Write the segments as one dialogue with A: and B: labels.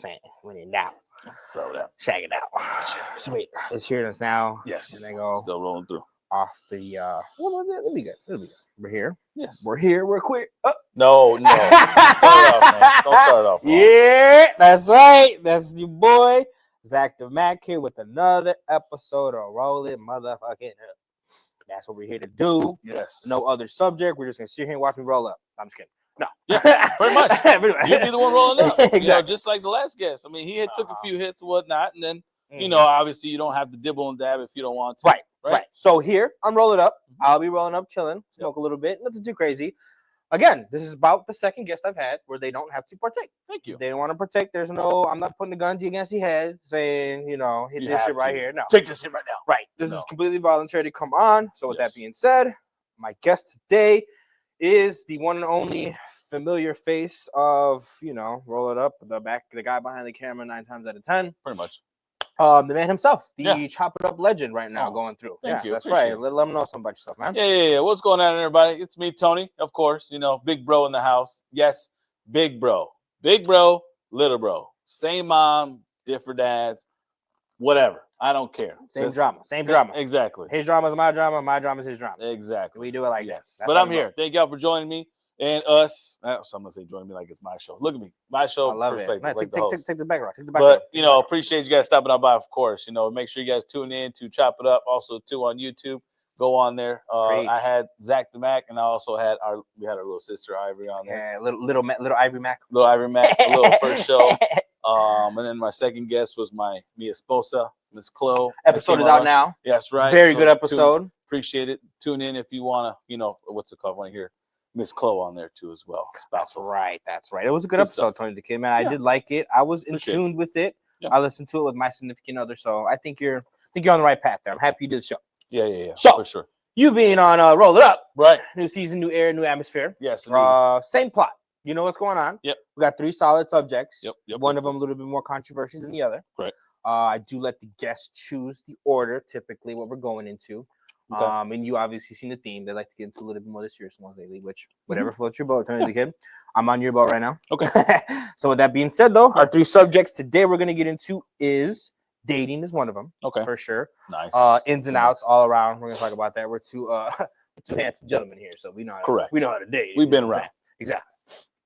A: saying? When in doubt,
B: throw it out.
A: shag it out. Sweet. It's here us now.
B: Yes.
A: And then go
B: Still rolling through.
A: off the. Well, it'll be good. It'll be good. We're here.
B: Yes.
A: We're here. We're queer. Oh.
B: No. Don't start it off, man. Don't start it off.
A: Yeah, that's right. That's your boy Zach the Mac here with another episode of Roll It Motherfucking Up. That's what we're here to do.
B: Yes.
A: No other subject. We're just gonna sit here and watch me roll up. I'm just kidding. No.
B: Yeah, pretty much. You'd be the one rolling up.
A: Exactly.
B: You know, just like the last guest. I mean, he had took a few hits and whatnot, and then you know, obviously, you don't have to dibble and dab if you don't want to.
A: Right. So here I'm rolling up. I'll be rolling up, chilling, smoke a little bit, nothing too crazy. Again, this is about the second guest I've had where they don't have to partake.
B: Thank you.
A: They don't want to partake. There's no, I'm not putting the gun to you against your head saying, you know, hit this shit right here. No.
B: Take this shit right now.
A: Right. This is completely voluntary to come on. So with that being said, my guest today is the one and only familiar face of, you know, roll it up, the guy behind the camera 9 times out of 10.
B: Pretty much.
A: The man himself, the Chop It Up legend right now going through.
B: Thank you.
A: That's right. Let them know some bunch of stuff, man.
B: Yeah. What's going on, everybody? It's me, Tony, of course. You know, big bro in the house. Yes, big bro. Big bro, little bro. Same mom, different dads, whatever. I don't care.
A: Same drama.
B: Exactly.
A: His drama is my drama. My drama is his drama.
B: Exactly.
A: We do it like that.
B: But I'm here. Thank y'all for joining me and us. Someone say join me like it's my show. Look at me. My show.
A: I love it.
B: Like
A: take the back row.
B: But, you know, appreciate you guys stopping on by, of course. You know, make sure you guys tune in to Chop It Up. Also, too, on YouTube. Go on there. I had Zach the Mac, and I also had our little sister Ivory on there.
A: Yeah, little Ivory Mac.
B: Little Ivory Mac, a little first show. And then my second guest was mi esposa, Miss Chloe.
A: Episode is out now.
B: Yes, right.
A: Very good episode.
B: Appreciate it. Tune in if you want to, you know, what's it called? Want to hear Miss Chloe on there too as well.
A: That's right. It was a good episode, Tony the Kid, man. I did like it. I was in tune with it. I listened to it with my significant other, so I think you're on the right path there. I'm happy you did the show.
B: Yeah.
A: So
B: for sure.
A: You being on Roll It Up,
B: right?
A: New season, new air, new atmosphere.
B: Yes.
A: Same plot. You know what's going on.
B: Yep.
A: We got 3 solid subjects.
B: Yep.
A: One of them a little bit more controversial than the other.
B: Right.
A: I do let the guests choose the order, typically what we're going into. Okay. And you obviously seen the theme. They like to get into a little bit more of the serious ones lately, which whatever floats your boat, Tony the Kid. I'm on your boat right now.
B: Okay.
A: So with that being said, though, our 3 subjects today we're going to get into is dating is one of them.
B: Okay.
A: For sure.
B: Nice.
A: Ins and outs all around. We're going to talk about that. We're two handsome gentlemen here, so we know how to date.
B: We've been around.
A: Exactly.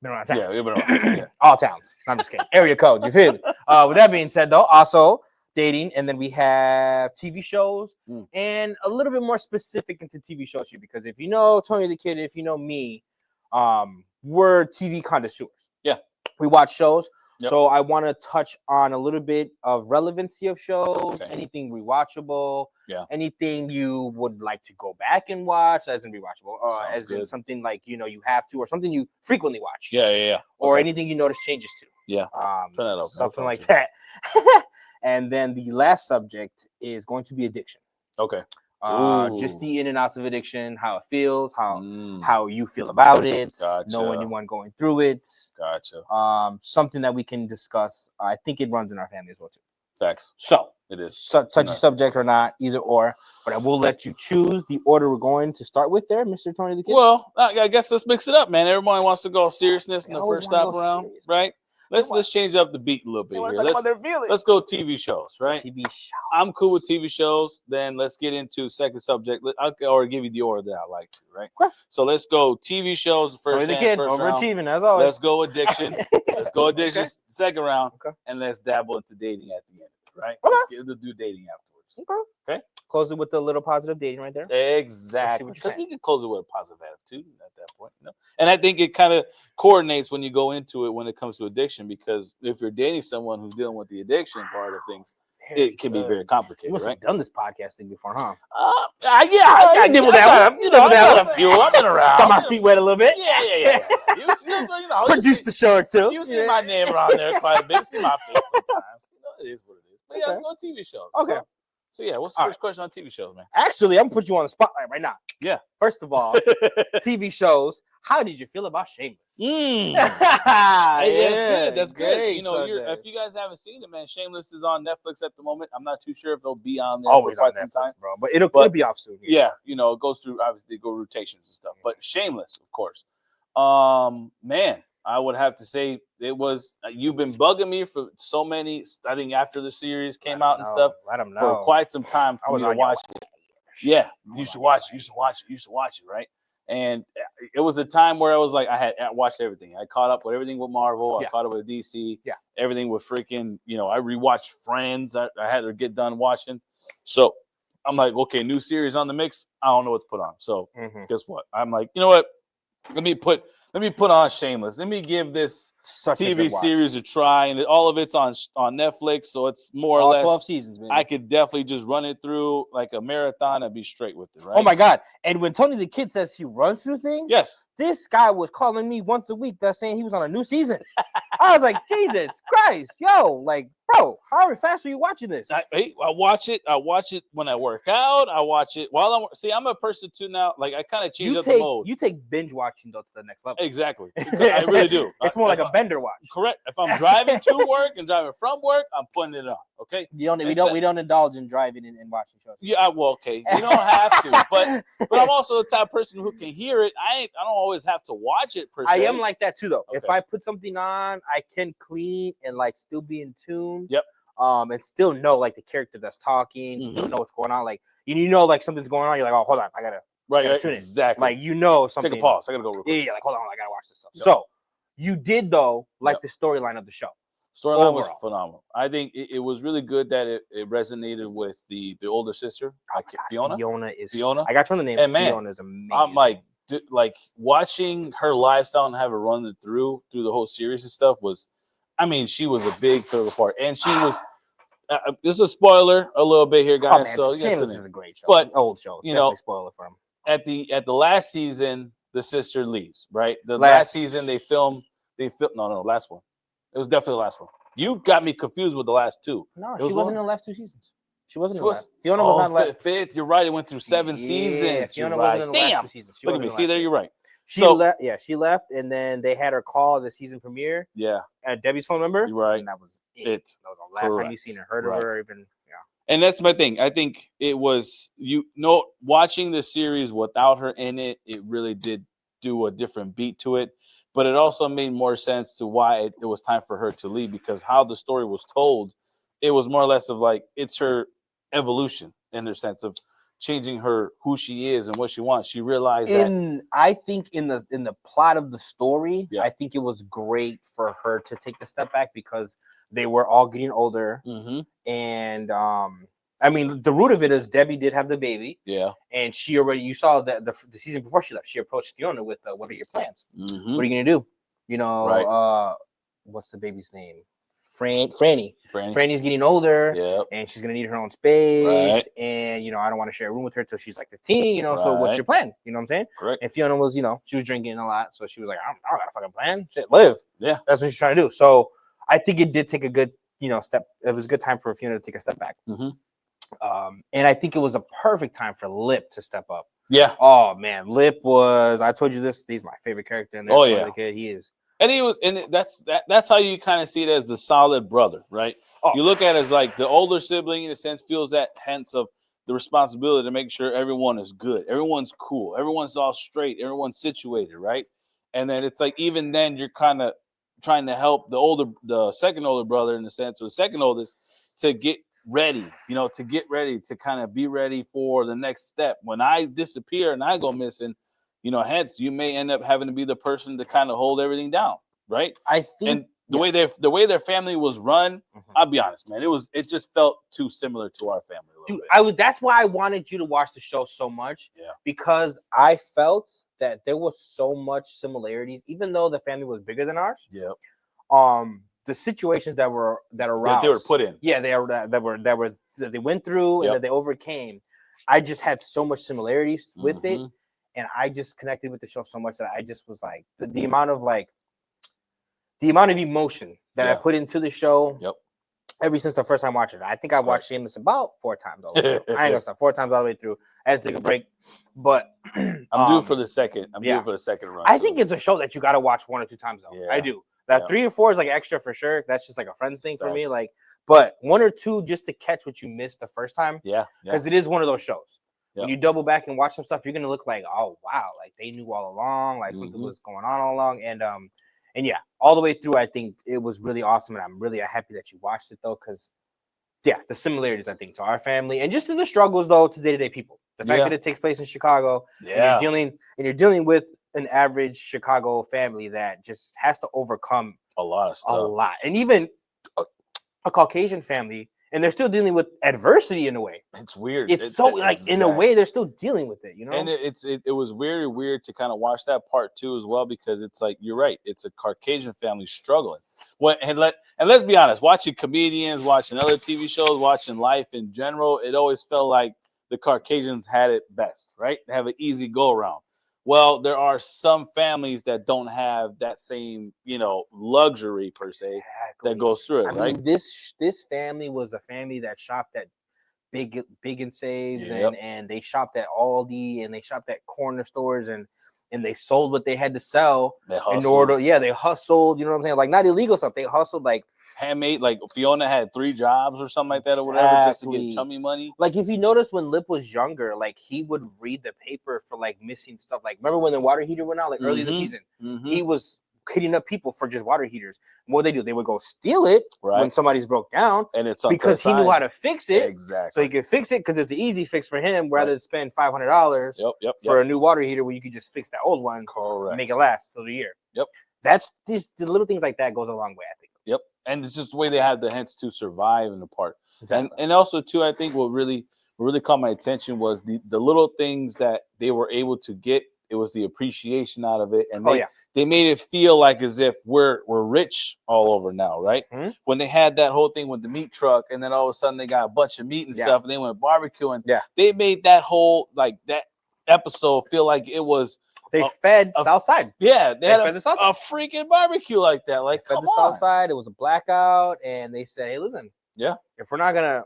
A: Been around town.
B: Yeah, we've been around.
A: All towns. I'm just kidding. Area code. You feel me? With that being said, though, also dating, and then we have TV shows and a little bit more specific into TV shows here, because if you know Tony the Kid, if you know me, we're TV connoisseurs.
B: Yeah.
A: We watch shows.
B: Yep.
A: So I want to touch on a little bit of relevancy of shows, anything rewatchable, anything you would like to go back and watch as in rewatchable, as in something like, you know, you have to, or something you frequently watch.
B: Yeah.
A: Or anything you notice changes to.
B: Yeah. Turn that off.
A: Something like that. And then the last subject is going to be addiction.
B: Okay.
A: Just the in and outs of addiction, how it feels, how you feel about it, know anyone going through it.
B: Gotcha.
A: Something that we can discuss. I think it runs in our family as well too.
B: Facts.
A: So
B: it is
A: touchy subject or not, either or. But I will let you choose the order we're going to start with there, Mr. Tony the Kid.
B: Well, I guess let's mix it up, man. Everybody wants to go seriousness in the first stop around, right? Let's change up the beat a little bit here. Let's go TV shows, right?
A: TV shows.
B: I'm cool with TV shows. Then let's get into second subject. I'll give you the order that I like to, right?
A: Okay.
B: So let's go TV shows first.
A: The Kid, overachieving as always.
B: Let's go addiction. Let's go addiction second round, and let's dabble into dating at the end, right?
A: Okay.
B: Let's do dating afterwards.
A: Okay. Close it with a little positive dating right there.
B: Exactly. Because we can close it with a positive attitude at that point. You know? And I think it kind of coordinates when you go into it when it comes to addiction, because if you're dating someone who's dealing with the addiction part of things, it can be very complicated.
A: You must have done this podcast thing before, huh?
B: I did with that. You know, a few. I've been around.
A: Got my feet wet a little bit.
B: Yeah. You know,
A: produced the show or two.
B: You see my name around there quite a bit. You see my face sometimes. You know, it is what it is. But let's go TV shows.
A: Okay.
B: So yeah, what's the first question on TV shows, man?
A: Actually, I'm gonna put you on the spotlight right now.
B: Yeah.
A: First of all, TV shows. How did you feel about Shameless?
B: That's good. You know, if you guys haven't seen it, man, Shameless is on Netflix at the moment. I'm not too sure if it'll be on there.
A: Always on Netflix, bro. But it'll be off soon.
B: Yeah, you know, it goes through, obviously, rotations and stuff. But Shameless, of course. Man, I would have to say it was. You've been bugging me for so many. I think after the series came out and stuff
A: Let them know.
B: for quite some time
A: I
B: for
A: was
B: me to
A: on your
B: watch it. Yeah, you should watch it. You should watch it. You should watch it. Right. And it was a time where I was like, I watched everything. I caught up with everything with Marvel. I caught up with DC.
A: Yeah.
B: Everything with freaking. I rewatched Friends. I had to get done watching. So I'm like, okay, new series on the mix. I don't know what to put on. So guess what? I'm like, you know what? Let me put on Shameless. Let me give this TV series a try, and all of it's on Netflix, so it's more or less
A: 12 seasons, man.
B: I could definitely just run it through like a marathon and be straight with it, right?
A: Oh my God! And when Tony the Kid says he runs through things,
B: yes,
A: this guy was calling me once a week. That's saying he was on a new season. I was like, Jesus Christ, yo, like, bro, how fast are you watching this?
B: I watch it. I watch it when I work out. I watch it while I'm a person too now. Like I kind of change up the mode.
A: You take binge watching though to the next level.
B: Exactly, I really do.
A: It's more like a bender watch.
B: Correct. If I'm driving to work and driving from work, I'm putting it on. Okay.
A: We don't indulge in driving and watching shows.
B: Yeah, well, okay. You don't have to, but I'm also the type of person who can hear it. I don't always have to watch it per se.
A: I am like that too, though.
B: Okay.
A: If I put something on, I can clean and like still be in tune.
B: Yep.
A: And still know like the character that's talking, still know what's going on. Like like something's going on. You're like, oh, hold on, I gotta tune in.
B: Exactly.
A: Like something.
B: Take a pause. I gotta go real quick.
A: Yeah, like hold on, I gotta watch this stuff. Yep. So you did though like the storyline of the show.
B: Storyline was phenomenal. I think it was really good that it resonated with the older sister, Fiona.
A: Fiona. I got you on the name.
B: And man,
A: Fiona is amazing.
B: I'm like watching her lifestyle and have her run it through the whole series and stuff was. I mean, she was a big third part, and she was. This is a spoiler a little bit here, guys.
A: Oh, man, Shameless is a great show,
B: but
A: old show. Definitely spoil it for him.
B: At the last season, the sister leaves. Right, the last season they filmed. No, last one. It was definitely the last one. You got me confused with the last two.
A: No, she wasn't in the last 2 seasons. She wasn't in the last. Fiona was not
B: fifth. You're right. It went through 7 seasons.
A: Fiona wasn't in the last 2 seasons.
B: Look at me. See there, you're right.
A: She left. Yeah, she left, and then they had her call the season premiere.
B: Yeah.
A: At Debbie's phone number.
B: You're right.
A: And that was it. That was the last time you seen her, heard of her, even. Yeah.
B: And that's my thing. I think it was watching the series without her in it. It really did do a different beat to it. But it also made more sense to why it was time for her to leave, because how the story was told, it was more or less of like it's her evolution in the sense of changing who she is and what she wants. She realized
A: I think in the plot of the story, I think it was great for her to take a step back because they were all getting older, and I mean, the root of it is Debbie did have the baby.
B: Yeah.
A: And you saw that the season before she left, she approached Fiona with, what are your plans? What are you going to do? What's the baby's name? Franny. Franny's getting older, and she's going to need her own space. And, I don't want to share a room with her till she's like 15, so what's your plan? You know what I'm saying?
B: Correct.
A: And Fiona was, she was drinking a lot. So she was like, I don't got a fucking plan. Shit, live.
B: Yeah.
A: That's what she's trying to do. So I think it did take a good, step. It was a good time for Fiona to take a step back. And I think it was a perfect time for Lip to step up.
B: Yeah.
A: Oh man, Lip was. I told you this. He's my favorite character in there.
B: Oh yeah,
A: the kid. He is.
B: And he was, and that's how you kind of see it as the solid brother, right? Oh. You look at it as like the older sibling in a sense feels that hence of the responsibility to make sure everyone is good, everyone's cool, everyone's all straight, everyone's situated, right? And then it's like even then you're kind of trying to help the second older brother in the sense, or the second oldest, to get ready, to kind of be ready for the next step. When I disappear and I go missing, hence you may end up having to be the person to kind of hold everything down, right?
A: I think,
B: and the way their family was run, I'll be honest, man, it just felt too similar to our family.
A: Dude, that's why I wanted you to watch the show so much, because I felt that there was so much similarities, even though the family was bigger than ours.
B: Yeah.
A: The situations that aroused,
B: they were put in,
A: that they went through and that they overcame. I just had so much similarities with it, and I just connected with the show so much that I just was like the amount of emotion that I put into the show.
B: Yep.
A: Ever since the first time watching it, I think I watched Shameless about 4 times. I ain't gonna stop 4 times all the way through. I had to take a break, but
B: I'm due for the second. I'm due for the second run.
A: I think it's a show that you got to watch 1 or 2 times though. Yeah. I do. That 3 or 4 is like extra for sure. That's just like a friends thing for me. Like, but 1 or 2 just to catch what you missed the first time.
B: Yeah.
A: Because it is one of those shows. When you double back and watch some stuff, you're gonna look like, oh wow, like they knew all along, like something was going on all along. And And yeah, all the way through, I think it was really awesome, and I'm really happy that you watched it though, because yeah, the similarities I think to our family and just to the struggles though to day-to-day people. The fact that it takes place in Chicago, and you're dealing with an average Chicago family that just has to overcome
B: a lot of stuff,
A: and even a Caucasian family, and they're still dealing with adversity in a way.
B: It's weird.
A: It's so like in a way they're still dealing with it, you know.
B: And it was very weird to kind of watch that part too as well, because it's like you're right. It's a Caucasian family struggling. And let's be honest, watching comedians, watching other TV shows, watching life in general, it always felt like the Caucasians had it best, right? They have an easy go around. Well, there are some families that don't have that same, luxury per se that goes through it, right?
A: Mean, this family was a family that shopped at Big and Saves, and they shopped at Aldi, and they shopped at corner stores, and they sold what they had to sell in order. Yeah, they hustled. You know what I'm saying? Like not illegal stuff. They hustled like
B: handmade. Like Fiona had 3 jobs or something like that, or whatever, just to get chummy money.
A: Like if you notice when Lip was younger, like he would read the paper for like missing stuff. Like remember when the water heater went out like early in the season? He was hitting up people for just water heaters. And what they would go steal it when somebody's broke down,
B: and it's
A: because he knew how to fix it.
B: Exactly.
A: So he could fix it because it's an easy fix for him rather than spend $500 for a new water heater where you could just fix that old one, and make it last till the year. That's just the little things like that goes a long way, I think.
B: And it's just the way they had the hands to survive in the part. And also too, I think what really caught my attention was the little things that they were able to get. It was the appreciation out of it, and they made it feel like as if we're rich all over now, right? When they had that whole thing with the meat truck, and then all of a sudden they got a bunch of meat and stuff, and they went barbecuing. They made that whole that episode feel like it was.
A: They fed Southside.
B: Yeah, they had a freaking barbecue like that. Like,
A: fed the Southside. It was a blackout, and they said, "Hey, listen, if we're not gonna,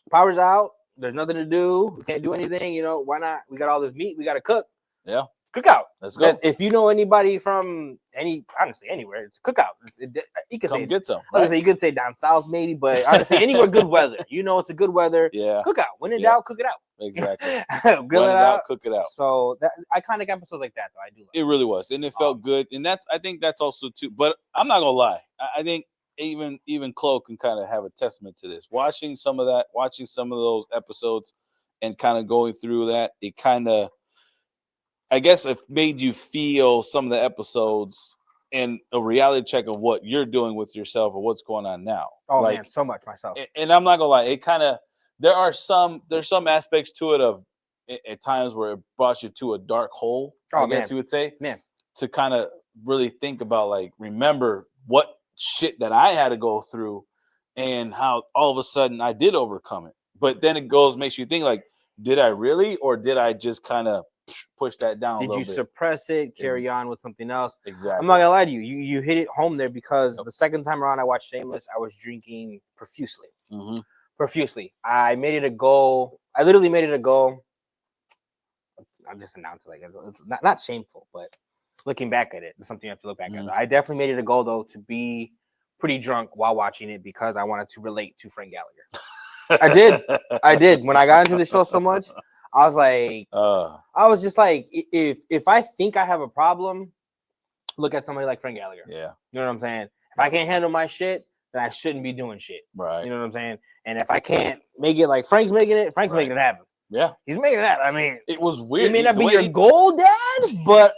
A: power's out. There's nothing to do. We can't do anything. Why not? We got all this meat. We got to cook. Cookout.
B: Let's go.
A: If you know anybody from honestly anywhere, it's a cookout. You could
B: come get some.
A: Right? You could say down south maybe, but honestly anywhere good weather. It's a good weather.
B: Yeah.
A: Cookout. When in doubt, cook it out.
B: Exactly.
A: Grill it out,
B: cook it out.
A: So that iconic episodes like that, though, I do love.
B: It really was, and it felt good, and I think that's also too. But I'm not gonna lie, I think even Chloe can kind of have a testament to this. Watching some of those episodes, and kind of going through that, it kind of. I guess it made you feel some of the episodes and a reality check of what you're doing with yourself or what's going on now.
A: Oh man, so much myself.
B: And I'm not gonna lie, it kind of there's some aspects to it of at times where it brought you to a dark hole. I guess you would say, to kind of really think about remember what shit that I had to go through and how all of a sudden I did overcome it. But then it makes you think did I really, or did I just kind of push that down?
A: Did you suppress it, carry on with something else?
B: Exactly.
A: I'm not gonna lie to you. You hit it home there, because the second time around I watched Shameless, I was drinking profusely. Profusely. I made it a goal. I literally made it a goal. I'll just announce it. It's not shameful, but looking back at it, it's something you have to look back at. I definitely made it a goal though to be pretty drunk while watching it, because I wanted to relate to Frank Gallagher. I did. When I got into the show so much, I was like, I was just like, if I think I have a problem, look at somebody like Frank Gallagher.
B: Yeah.
A: You know what I'm saying? If I can't handle my shit, then I shouldn't be doing shit.
B: Right.
A: You know what I'm saying? And if I can't make it like Frank's making it, Frank's making it happen.
B: Yeah.
A: He's making it happen. I mean,
B: it was weird.
A: It may not be your goal, Dad, but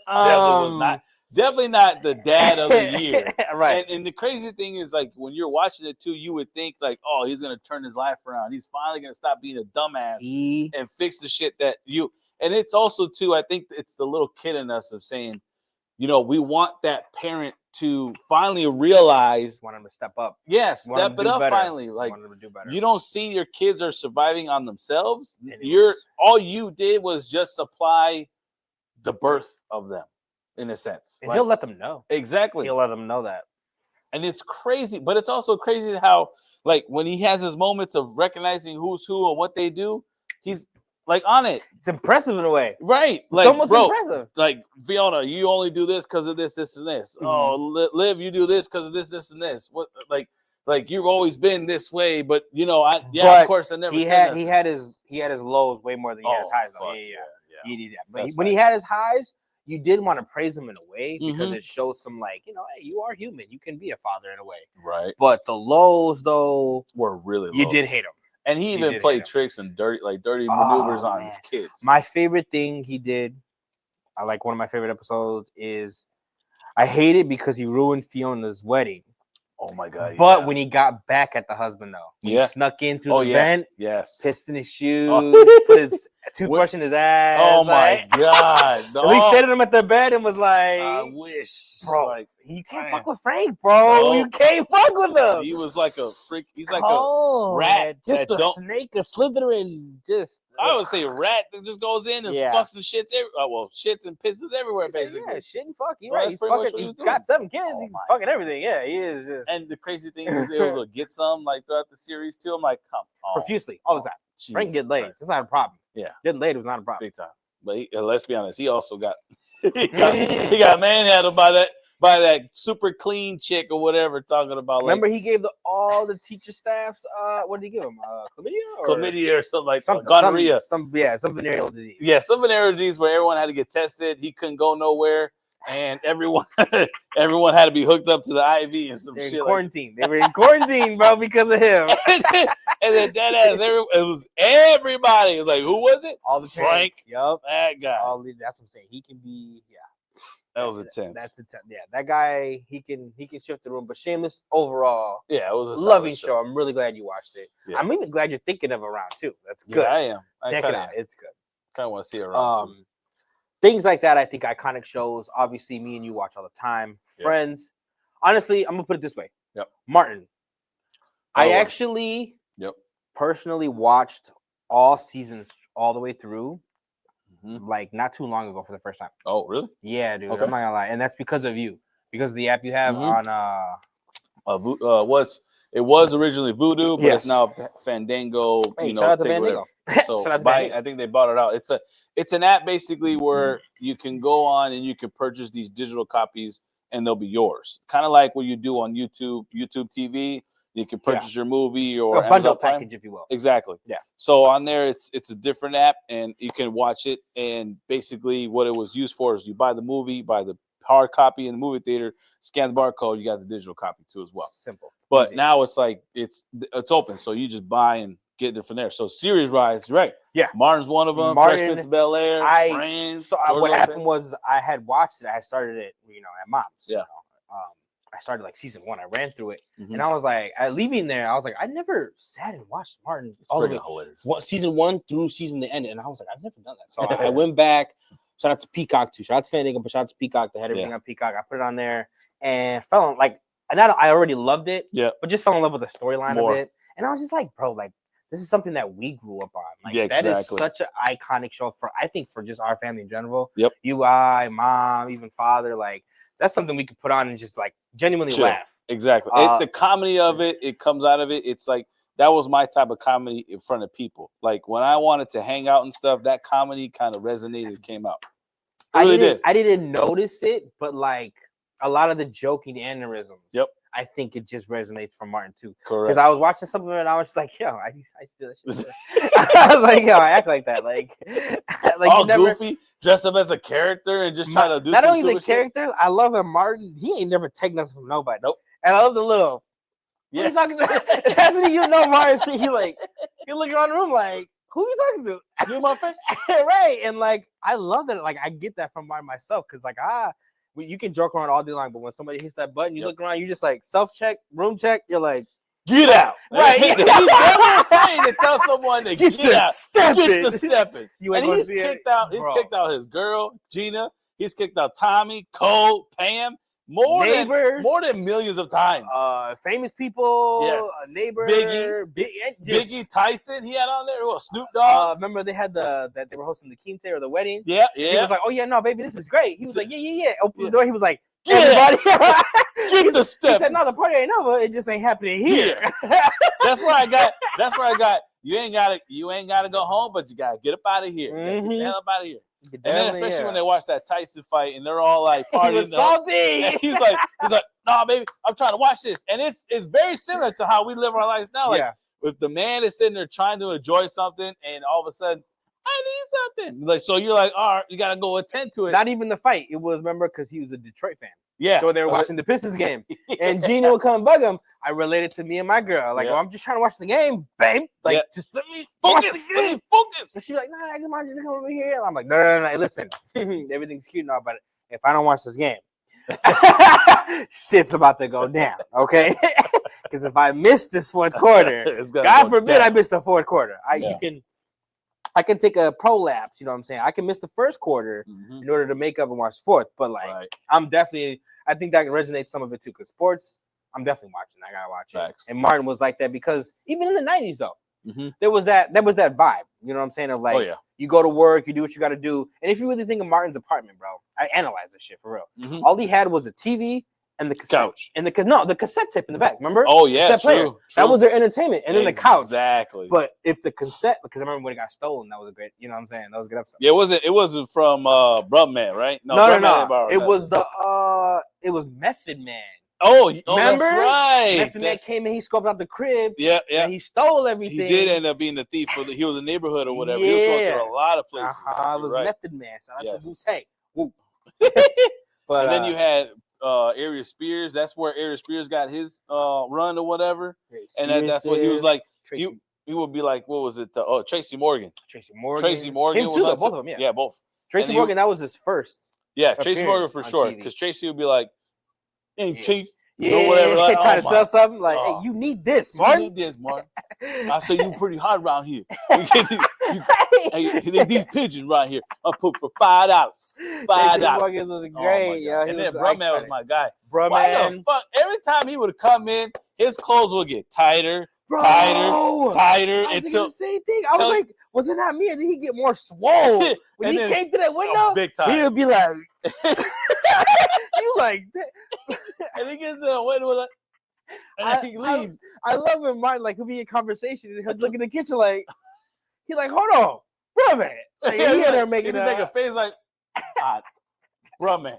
B: definitely not the dad of the year.
A: Right.
B: And the crazy thing is, when you're watching it too, you would think oh, he's gonna turn his life around. He's finally gonna stop being a dumbass and fix the shit that you. And it's also too, I think it's the little kid in us of saying, we want that parent to finally realize,
A: want him to step up.
B: Yeah, step it up better. Finally.
A: Want him to do better.
B: You don't see your kids are surviving on themselves.
A: And
B: all you did was just supply the birth of them. In a sense,
A: and he'll let them know.
B: Exactly,
A: he'll let them know that.
B: And it's crazy, but it's also crazy how, when he has his moments of recognizing who's who and what they do, he's on it.
A: It's impressive in a way,
B: right?
A: It's almost impressive.
B: Fiona, you only do this because of this, this, and this. Oh, Liv, you do this because of this, this, and this. What, you've always been this way, but of course, I never.
A: He had his lows way more than he had his highs. Though. Yeah. He did that. But when he had his highs, you did want to praise him in a way because
B: Mhm.
A: it shows some like, hey, you are human. You can be a father in a way.
B: Right.
A: But the lows though,
B: Were really
A: you
B: low.
A: did hate him.
B: And he
A: You
B: even
A: did
B: played
A: hate him.
B: tricks and dirty maneuvers on
A: man.
B: his kids.
A: My favorite thing he did, I like one of my favorite episodes is I hate it because he ruined Fiona's wedding.
B: Oh my god!
A: But when he got back at the husband though, when he snuck in through the vent,
B: yes,
A: pissed in his shoes,
B: Oh.
A: put his toothbrush in his ass.
B: Oh my god!
A: At least standing him at the bed and was like,
B: I wish,
A: bro,
B: like,
A: you can't
B: man.
A: fuck with Frank, bro.
B: No.
A: You can't fuck with him.
B: He was like a freak. He's like
A: Oh,
B: a rat.
A: man. Just
B: that
A: a
B: don't.
A: snake, a Slytherin. Just
B: I would say a rat that just goes in and fucks and shits. Shits and pisses everywhere, basically.
A: Yeah, shit and fuck. You're
B: So
A: right.
B: that's
A: He's
B: pretty much
A: fucking.
B: what he
A: He
B: was doing.
A: got 7 kids.
B: Oh
A: He's
B: my
A: fucking everything. Yeah, he is. Just
B: And the crazy thing is, he was able to get some like throughout the series too. I'm like, come on,
A: profusely all the time. Frank get laid. It's not a problem.
B: Yeah,
A: getting laid was not a problem.
B: big time. But let's be honest, he also got he got manhandled by that super clean chick or whatever. Talking about
A: Remember, he gave all the teacher staffs. What did he give them?
B: Chlamydia or something like
A: something,
B: gonorrhea.
A: Some venereal disease.
B: Yeah, some venereal disease where everyone had to get tested. He couldn't go nowhere, and everyone had to be hooked up to the IV and some
A: They're
B: shit.
A: in quarantine. They were in quarantine, bro, because of him.
B: and then that ass, it was everybody. It was like, who was it?
A: All the
B: Frank.
A: Yup.
B: That guy.
A: That's what I'm saying. He can be. Yeah.
B: That was intense.
A: That's intense. Yeah, that guy. He can shift the room. But Shameless overall.
B: Yeah, it was a
A: loving show. I'm really glad you watched it.
B: Yeah.
A: I'm even glad you're thinking of Around too. That's good.
B: Yeah, I am.
A: Check it out. It's good.
B: Kind of want to see it around too.
A: Things like that. I think iconic shows. Obviously, me and you watch all the time.
B: Yep.
A: Friends. Honestly, I'm gonna put it this way.
B: Yep.
A: Martin. I actually personally watched all seasons all the way through. Like not too long ago for the first time.
B: Oh, really?
A: Yeah, dude.
B: Okay.
A: I'm not gonna lie, and that's because of you, because of the app you have on.
B: It was originally Voodoo, but it's
A: Yes.
B: now Fandango.
A: Hey, shout out to Fandango.
B: So
A: Shout out to Fandango.
B: I think they bought it out. It's an app basically where you can go on and you can purchase these digital copies and they'll be yours. Kind of like what you do on YouTube TV. You can purchase your movie or
A: a bundle
B: Amazon Prime.
A: package, if you will.
B: Exactly.
A: Yeah.
B: So on there, it's a different app, and you can watch it. And basically, what it was used for is you buy the movie, buy the hard copy in the movie theater, scan the barcode, you got the digital copy too as well.
A: Simple.
B: But
A: Easy.
B: now it's like it's open, so you just buy and get it from there. So series wise, right?
A: Yeah.
B: Martin's one of them. Fresh Prince of Bel Air. Friends.
A: So what happened was I had watched it. I started it, at Mom's.
B: Yeah.
A: I started like season 1. I ran through it, and I was like, leaving there, I was like, I never sat and watched Martin all the way.
B: Hilarious.
A: Season 1 through season the end, and I was like, I've never done that. So I went back. Shout out to Peacock too. Shout out to Fandango, but shout out to Peacock. They had everything on Peacock. I put it on there and fell in I already loved it.
B: Yeah.
A: But just fell in love with the storyline of it, and I was just like, bro, like this is something that we grew up on. Like that is such an iconic show for just our family in general.
B: Yep.
A: You, I, mom, even father, like. That's something we could put on and just like genuinely laugh.
B: Exactly. The comedy of it comes out of it. It's like that was my type of comedy in front of people. Like when I wanted to hang out and stuff, that comedy kind of resonated, came out. It really did.
A: I didn't notice it, but like a lot of the joking aneurysms.
B: Yep.
A: I think it just resonates from Martin too.
B: Correct.
A: Because I was watching something and I was just like, yo, I used to do that shit. I was like, yo, I act like that. Like
B: all goofy, dress up as a character and just try to do
A: not
B: some
A: only the character,
B: shit.
A: I love him, Martin. He ain't never taken nothing from nobody.
B: Nope.
A: And I love the little. Who you talking to? That's when you know Martin. See, he looking around the room like, who you talking to?
B: You my friend,
A: right? And like, I love that. Like, I get that from Martin myself because like you can joke around all day long, but when somebody hits that button, you look around, you just like self-check, room check, you're like,
B: get out.
A: Right.
B: He's never afraid to tell someone to get out. Get to stepping.
A: And
B: he's kicked out his girl, Gina. He's kicked out Tommy, Cole, Pam. More than millions of times.
A: Famous people,
B: yes.
A: Neighbor,
B: Biggie Tyson, he had on there. Well, Snoop Dogg.
A: Remember they had that they were hosting the Quinte or the wedding.
B: Yeah.
A: He was like, "Oh yeah, no, baby, this is great." He was like, "Yeah." Open the door. He was like,
B: "Everybody, get the step."
A: He said, "No, the party ain't over. It just ain't happening here."
B: That's where I got. You ain't gotta go home, but you gotta get up out of here. Get the hell up out of here. And then especially when they watch that Tyson fight and they're all like partying. He was
A: salty.
B: And he's like, "No, baby, I'm trying to watch this." And it's very similar to how we live our lives now. Like if the man is sitting there trying to enjoy something and all of a sudden I need something. Like, so you're like, all right, you gotta go attend to it.
A: Not even the fight. It was, remember, because he was a Detroit fan.
B: Yeah.
A: So they were watching the Pistons game, and Gina would come and bug him. I related to me and my girl. Like,
B: Yeah.
A: well, I'm just trying to watch the game, babe. Like,
B: Yeah.
A: just let me
B: Focus.
A: watch the
B: Let
A: game.
B: me focus.
A: And she'd be like, nah, I just want you to come over here. And I'm like, no. Listen, everything's cute and all, but if I don't watch this game, shit's about to go down, okay? Because if I miss this fourth quarter,
B: It's gonna
A: God
B: go
A: forbid
B: down.
A: I miss the fourth quarter.
B: Yeah.
A: I can take a prolapse, you know what I'm saying? I can miss the first quarter
B: Mhm.
A: in order to make up and watch fourth, but like
B: Right.
A: I think that resonates some of it too, because sports, I'm definitely watching. I gotta watch
B: Facts.
A: it. And Martin was like that because even in the 90s though,
B: Mhm.
A: there was that vibe, you know what I'm saying? Of like,
B: Oh yeah.
A: you go to work, you do what you gotta do. And if you really think of Martin's apartment, bro, I analyzed this shit for real.
B: Mhm.
A: All he had was a TV and the cassette.
B: Couch.
A: And the cassette tape in the back, remember?
B: Oh yeah,
A: Cassette player.
B: true.
A: That was their entertainment. And then the couch.
B: Exactly.
A: But if the cassette, because I remember when it got stolen, that was a great, you know what I'm saying? That was a good episode.
B: yeah, it wasn't from Brubman, right?
A: No.
B: Brubman ain't borrowed
A: It
B: that.
A: was it was Method Man.
B: Remember? That's right.
A: Method Man came in, he scoped out the crib,
B: Yeah.
A: and he stole
B: He
A: everything.
B: did end up being the thief. He was a neighborhood or whatever. He was going
A: Yeah.
B: through a lot of places.
A: It
B: You're
A: was
B: right.
A: Method Man. Shout out
B: Yes.
A: to Wu-Tang. Woo. But
B: And then you had Area Spears. That's where Area Spears got his run or whatever. And that's what he was like.
A: Tracy,
B: He would be like, what was it? Tracy Morgan.
A: Tracy Morgan.
B: Tracy Morgan
A: Him
B: was
A: too, though,
B: on
A: both of them, yeah.
B: Yeah, both.
A: Tracy
B: and he-
A: Morgan, that was his first.
B: Yeah, Tracy Morgan
A: appearance
B: for
A: on
B: sure.
A: TV.
B: Because Tracy would be like, hey,
A: Yeah.
B: Chief.
A: Yeah,
B: or whatever. Like,
A: trying
B: oh
A: to sell something. Like,
B: Oh.
A: hey, you need this,
B: You
A: Martin.
B: need this, Martin. I say you pretty hot around here. You get these pigeons right here. I'll put for $5.
A: Tracy
B: $5.
A: Morgan was
B: Oh, my
A: great,
B: God.
A: yo.
B: And then Brubman was my guy.
A: Bro,
B: Why
A: man.
B: the fuck? Every time he would come in, his clothes would get tighter,
A: Bro.
B: tighter
A: I was thinking
B: until
A: the same thing. I was
B: till-
A: like, was it not me? Or did he get more swole? When
B: And
A: he
B: then-
A: came to that window,
B: big
A: he
B: time.
A: would be like, you like that.
B: And he gets to the window like, and he leaves.
A: I love when Martin, like, he'll be in conversation and he'll look in the kitchen like, he's like, hold on, bro, man. Like, he in there making
B: make a face like, bruh man.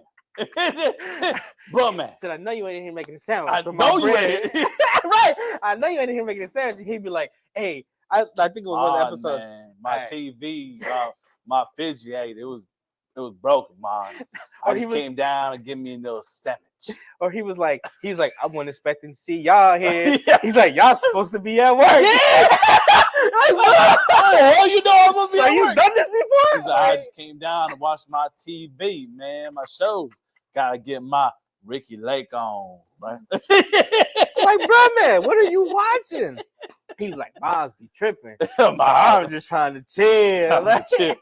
B: Bruh man.
A: Said, I know you ain't in here making a sandwich.
B: I
A: for my
B: know you
A: bread."
B: ain't.
A: Right. I know you ain't in here making a sandwich. He'd be like, hey, I think it was one
B: Oh,
A: episode.
B: man. My
A: Hey.
B: TV, my fidget, it was broken, man.
A: Or
B: I
A: he
B: just
A: was-
B: came down and give me a little sandwich.
A: Or he was like, I wasn't expecting to see y'all here.
B: Yeah.
A: He's like, y'all supposed to be at work.
B: Yeah.
A: Like, what?
B: Oh, you know I'm gonna be
A: So
B: at
A: you
B: work.
A: done this before?
B: He's like, I just came down to watch my TV, man. My shows. Gotta get my Ricky Lake on, right?
A: Like, bro, man, what are you watching? He's like, Miles be tripping. So I'm just trying to chill.
B: Trying to
A: Like-
B: chill.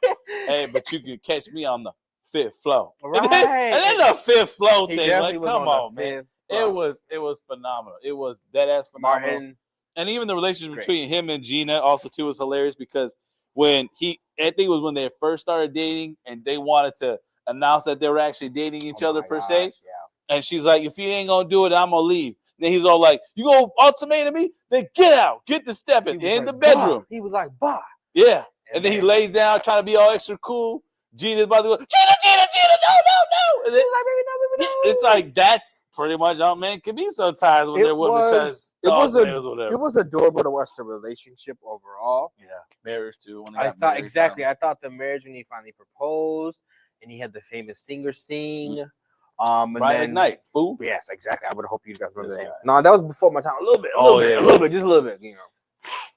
B: Hey, but you can catch me on the fifth floor.
A: Right.
B: And then the fifth floor
A: He
B: thing.
A: definitely
B: Like,
A: was
B: come
A: the
B: on, man.
A: fifth floor.
B: It was phenomenal. It was dead ass phenomenal.
A: Martin.
B: And even the relationship
A: Great.
B: between him and Gina also too was hilarious because I think it was when they first started dating and they wanted to announce that they were actually dating each
A: Oh
B: other
A: my
B: per
A: gosh,
B: se.
A: Yeah.
B: And she's like, if you ain't gonna do it, I'm gonna leave. Then he's all like, you gonna ultimatum me? Then get out, get the step
A: He
B: in
A: was
B: in
A: like,
B: the bedroom.
A: "Bah." He was like, bah.
B: Yeah. And then he lays down trying to be all extra cool. Gina's about to go, Gina, no. And then,
A: He's like, baby, no, baby, no.
B: it's like that's pretty much how men can be sometimes when
A: It
B: they're women
A: was- it
B: trying
A: was
B: to
A: a-
B: or whatever.
A: It was adorable to watch the relationship overall.
B: Yeah, marriage too. When they
A: I
B: got
A: thought
B: married
A: exactly.
B: finally.
A: I thought the marriage when he finally proposed, and he had the famous singer sing. And
B: Brian
A: then,
B: McKnight, fool.
A: Yes, exactly. I would hope you guys remember
B: This
A: that.
B: guy.
A: No, that was before my time. A little bit. A
B: Oh,
A: little bit.
B: yeah.
A: A little bit. Just a little bit. You know,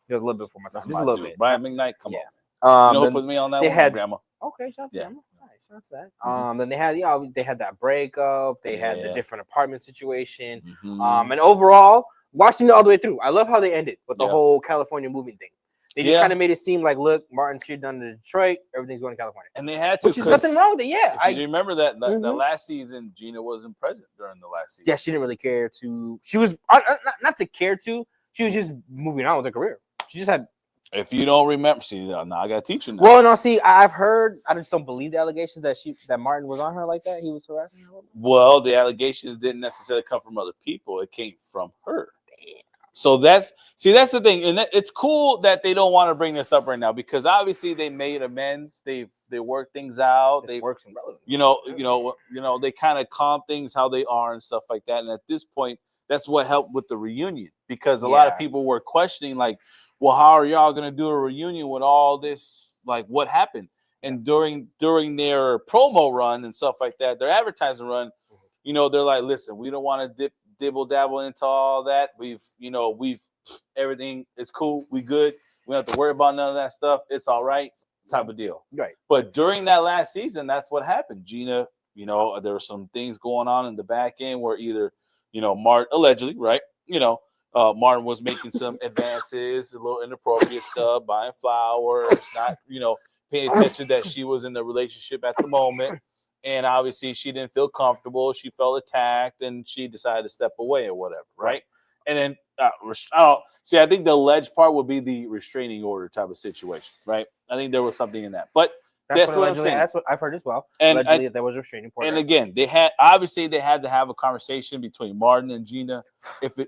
A: it was a little bit before my time.
B: That's
A: Just
B: my
A: a little
B: dude.
A: bit.
B: Brian McKnight, come
A: Yeah.
B: on. You know who
A: Then
B: put me on that
A: they
B: one?
A: had-
B: Grandma.
A: okay, shout out to
B: Yeah.
A: them. Nice, shout out to that.
B: Mhm.
A: Then they had, they had that breakup. They had the
B: Yeah.
A: different apartment situation.
B: Mhm.
A: And overall, watching it all the way through, I love how they ended with the
B: Yeah.
A: whole California moving thing. They just
B: Yeah.
A: kind of made it seem like, look, Martin shit done to Detroit, everything's going to California,
B: And they had to,
A: which is
B: 'cause
A: nothing wrong with it. Yeah,
B: If you remember that the
A: Mhm.
B: last season, Gina wasn't present during the last season.
A: yeah, she didn't really care to. She was not to care to. She was just moving on with her career. She just had.
B: If you don't remember, see, now I got to teach you now.
A: Well, no, see, I've heard. I just don't believe the allegations that Martin was on her like that. He was harassing her.
B: Well, the allegations didn't necessarily come from other people. It came from her. So that's the thing, and it's cool that they don't want to bring this up right now because obviously they made amends. They worked things out.
A: They
B: They
A: works in relevant.
B: they kind of calm things how they are and stuff like that. And at this point, that's what helped with the reunion because a lot of
A: Yeah.
B: people were questioning like, well, how are y'all gonna do a reunion with all this? Like, what happened? And during their promo run and stuff like that, their advertising run, you know, they're like, listen, we don't want to dibble dabble into all that. We've everything is cool. We good. We don't have to worry about none of that stuff. It's all right, type of deal.
A: Right.
B: But during that last season, that's what happened. Gina, you know, there were some things going on in the back end where either, you know, Martin allegedly, right? You know, Martin was making some advances, a little inappropriate stuff, buying flowers, not, you know, paying attention that she was in the relationship at the moment. And obviously she didn't feel comfortable. She felt attacked and she decided to step away or whatever. Right. And then I think the alleged part would be the restraining order type of situation. Right. I think there was something in that. But that's what I'm saying.
A: That's what I've heard as well.
B: And
A: allegedly, there was a restraining order.
B: And again, they had to have a conversation between Martin and Gina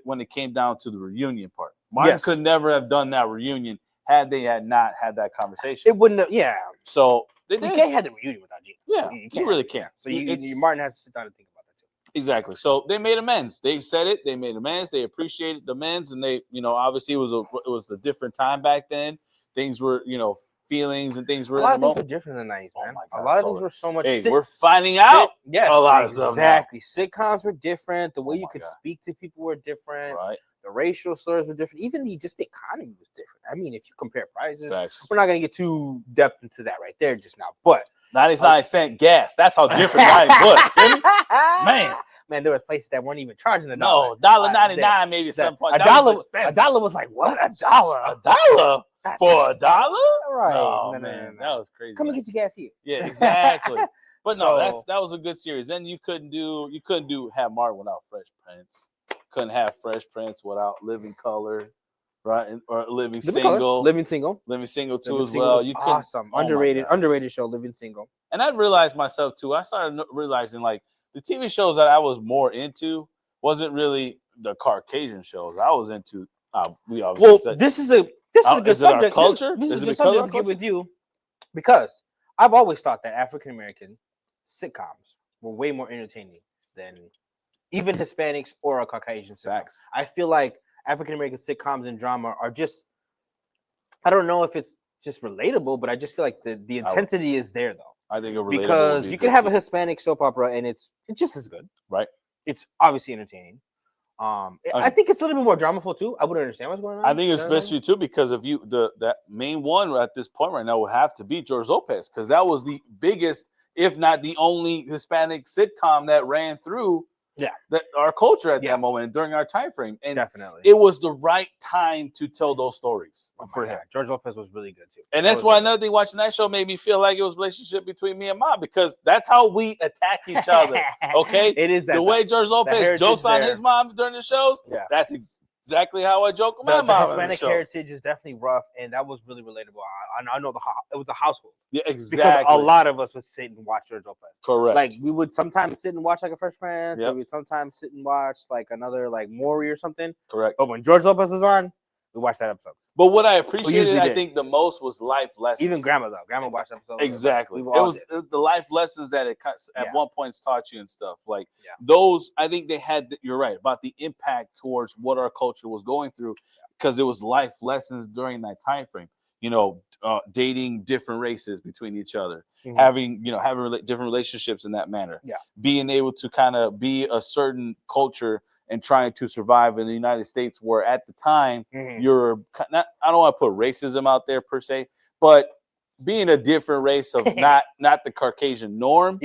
B: when it came down to the reunion part. Martin could never have done that reunion had they not had that conversation.
A: It wouldn't have, yeah.
B: So they did.
A: You can't have the reunion without Gina.
B: Yeah, you really can't.
A: So Martin has to sit down and think about that too.
B: Exactly. So they made amends. They said it. They made amends. They appreciated the amends, and they, you know, obviously it was the different time back then. Things were, you know, feelings and things were
A: a lot of things were different in the 90s, man.
B: God,
A: a lot of things were so much.
B: We're finding out.
A: Yes,
B: a lot of stuff.
A: Exactly. Sitcoms were different. The way you could speak to people were different.
B: Right.
A: The racial slurs were different. Even the economy was different. I mean, if you compare prices,
B: Facts.
A: we're not gonna get too depth into that right there just now. But
B: 99-cent gas. That's how different life was. Man,
A: there were places that weren't even charging $1.
B: No, $1.99 maybe at some point.
A: A dollar was like, what? $1?
B: $1? For $1?
A: Right.
B: No, man, that was crazy.
A: Come and get your gas here.
B: Yeah, exactly. But no, that was a good series. Then you couldn't have Martin without Fresh Prince. Couldn't have Fresh Prince without Living Color, right? Or Living Single.
A: Living Single
B: too as well. You couldn't.
A: Awesome, underrated show, Living Single.
B: And I realized myself too. I started realizing like the TV shows that I was more into wasn't really the Caucasian shows. I was into.
A: This is a good subject.
B: Culture?
A: This is a good subject to get with you, because I've always thought that African American sitcoms were way more entertaining than even Hispanics or a Caucasian sitcom. I feel like African American sitcoms and drama are just, I don't know if it's just relatable, but I just feel like the intensity is there though.
B: I think
A: because you can have a Hispanic soap opera and it's just as good.
B: Right.
A: It's obviously entertaining. I think it's a little bit more dramaful too. I wouldn't understand what's going on.
B: I think especially too because of that main one at this point right now would have to be George Lopez, because that was the biggest, if not the only Hispanic sitcom that ran through our culture at that moment during our time frame. And
A: definitely
B: it was the right time to tell those stories for him.
A: George Lopez was really good too.
B: And that's why another thing watching that show made me feel like it was a relationship between me and Mom, because that's how we attack each other. Okay.
A: It is that
B: the way George Lopez jokes on his mom during the shows. Yeah. That's exactly how I joke with my mom.
A: The Hispanic heritage is definitely rough, and that was really relatable. I know it was the household.
B: Yeah, exactly.
A: Because a lot of us would sit and watch George Lopez.
B: Correct.
A: Like we would sometimes sit and watch like a Fresh Prince, or we'd sometimes sit and watch like another like Maury or something.
B: Correct.
A: But when George Lopez was on, we watched that episode.
B: But what I appreciated, I think the most was life lessons.
A: Even Grandma watched episodes.
B: Exactly. It was the life lessons that it at one point taught you and stuff. Like those, I think they had. You're right about the impact towards what our culture was going through, because it was life lessons during that time frame. You know, dating different races between each other, having different relationships in that manner. Yeah, being able to kind of be a certain culture and trying to survive in the United States, where at the time you're not, I don't want to put racism out there per se, but being a different race of not the Caucasian norm,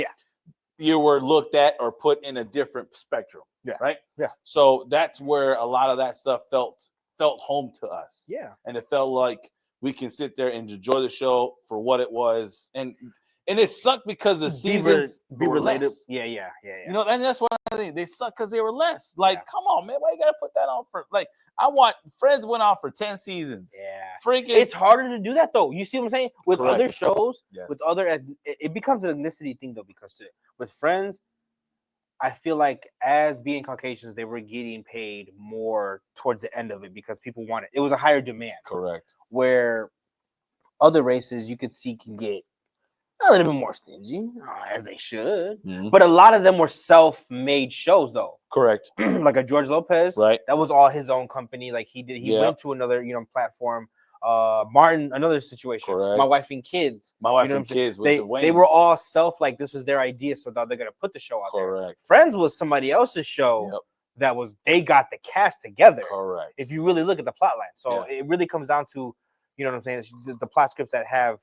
B: you were looked at or put in a different spectrum. Yeah. Right. Yeah. So that's where a lot of that stuff felt home to us. Yeah. And it felt like we can sit there and enjoy the show for what it was. And it sucked because the seasons
A: be related.
B: Less.
A: Yeah.
B: You know, and that's what I think. They suck because they were less. Like, come on, man, why you gotta put that on for? Like, I want Friends went on for 10 seasons. Yeah, freaking.
A: It's harder to do that though. You see what I'm saying? With other shows, with other, it becomes an ethnicity thing though. Because with Friends, I feel like as being Caucasians, they were getting paid more towards the end of it because people wanted. It was a higher demand.
B: Correct.
A: Where other races you could see can get a little bit more stingy, as they should. But a lot of them were self-made shows, though.
B: Correct.
A: Like a George Lopez,
B: right?
A: That was all his own company. Like he went to another, platform. Martin, another situation.
B: Correct.
A: My Wife and Kids.
B: My Wife
A: You know
B: and
A: what I'm saying?
B: Kids with the
A: They were all like this was their idea, so now they're gonna put the show out there.
B: correct.
A: Friends was somebody else's show
B: Yep.
A: that was they got the cast together.
B: Correct.
A: If you really look at the plot line, so
B: Yeah.
A: it really comes down to, you know what I'm saying, it's the plot scripts that have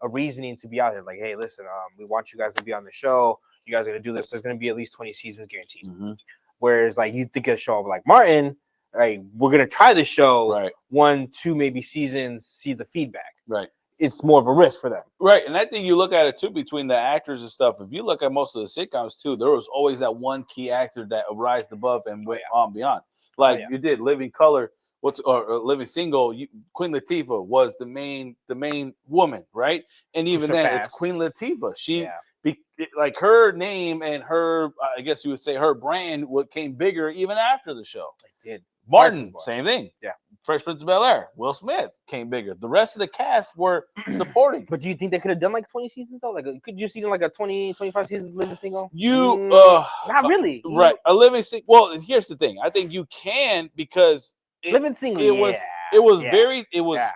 A: a reasoning to be out there. Like, hey, listen, we want you guys to be on the show. You guys are gonna do this. There's gonna be at least 20 seasons guaranteed.
B: Mm-hmm.
A: Whereas, like, you think of a show like Martin, right? We're gonna try the show.
B: Right.
A: 1, 2, maybe seasons. See the feedback.
B: Right.
A: It's more of a risk for them.
B: Right. And I think you look at it too between the actors and stuff. If you look at most of the sitcoms too, there was always that one key actor that rised above and went on beyond. Like you did Living Color, or Living Single. Queen Latifah was the main woman, right? And even then, it's Queen Latifah. She like her name and her, I guess you would say her brand, came bigger even after the show.
A: It did.
B: Martin, same thing.
A: Yeah.
B: Fresh Prince of Bel-Air, Will Smith came bigger. The rest of the cast were supporting.
A: But do you think they could have done like 20 seasons though? Like, could you see them like a 20, 25 seasons Living Single? Not really.
B: Right. A Living Single. Well, here's the thing. I think you can because
A: Living Single.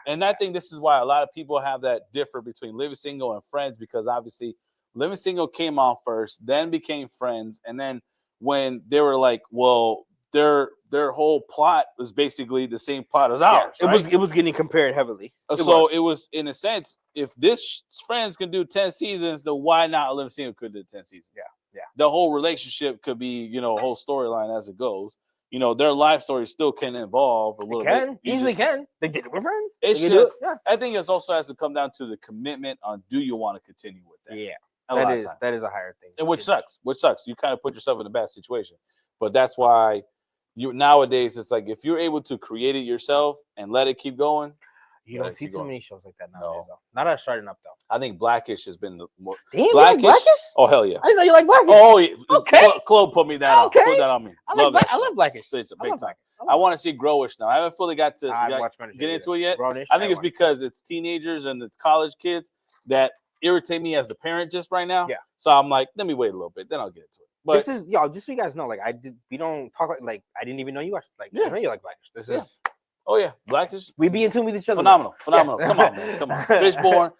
B: And I think this is why a lot of people have that differ between Living Single and Friends, because obviously Living Single came on first, then became Friends, and then when they were like, well, their whole plot was basically the same plot as ours.
A: Right? It was getting compared heavily.
B: It was in a sense, if this Friends can do 10 seasons, then why not a Living Single could do 10 seasons?
A: Yeah.
B: The whole relationship could be, a whole storyline as it goes. Their life story still can evolve a little bit.
A: Easily can. They did it with Friends.
B: It's just, I think it also has to come down to the commitment on, do you want to continue with that?
A: Yeah. That is a higher thing.
B: And which sucks. You kind of put yourself in a bad situation. But that's why nowadays it's like, if you're able to create it yourself and let it keep going.
A: You don't see too many shows like that nowadays, though. Not as starting up, though.
B: I think Blackish has been the more.
A: Damn, Blackish?
B: Oh, hell yeah.
A: I didn't know you like Blackish.
B: Oh, yeah.
A: Okay.
B: Chloe put me that on. Put that on me.
A: I love Blackish.
B: It's a big time. I want to see Growish now. I haven't fully got to get into it yet. I think it's because it's teenagers and it's college kids that irritate me as the parent just right now.
A: Yeah.
B: So I'm like, let me wait a little bit, then I'll get into it. But
A: this is just so you guys know, like we don't talk like I didn't even know you watched I know you like Blackish. This is
B: Blackish.
A: We be in tune with each other.
B: Phenomenal. Come on, man. Come on. Fishborn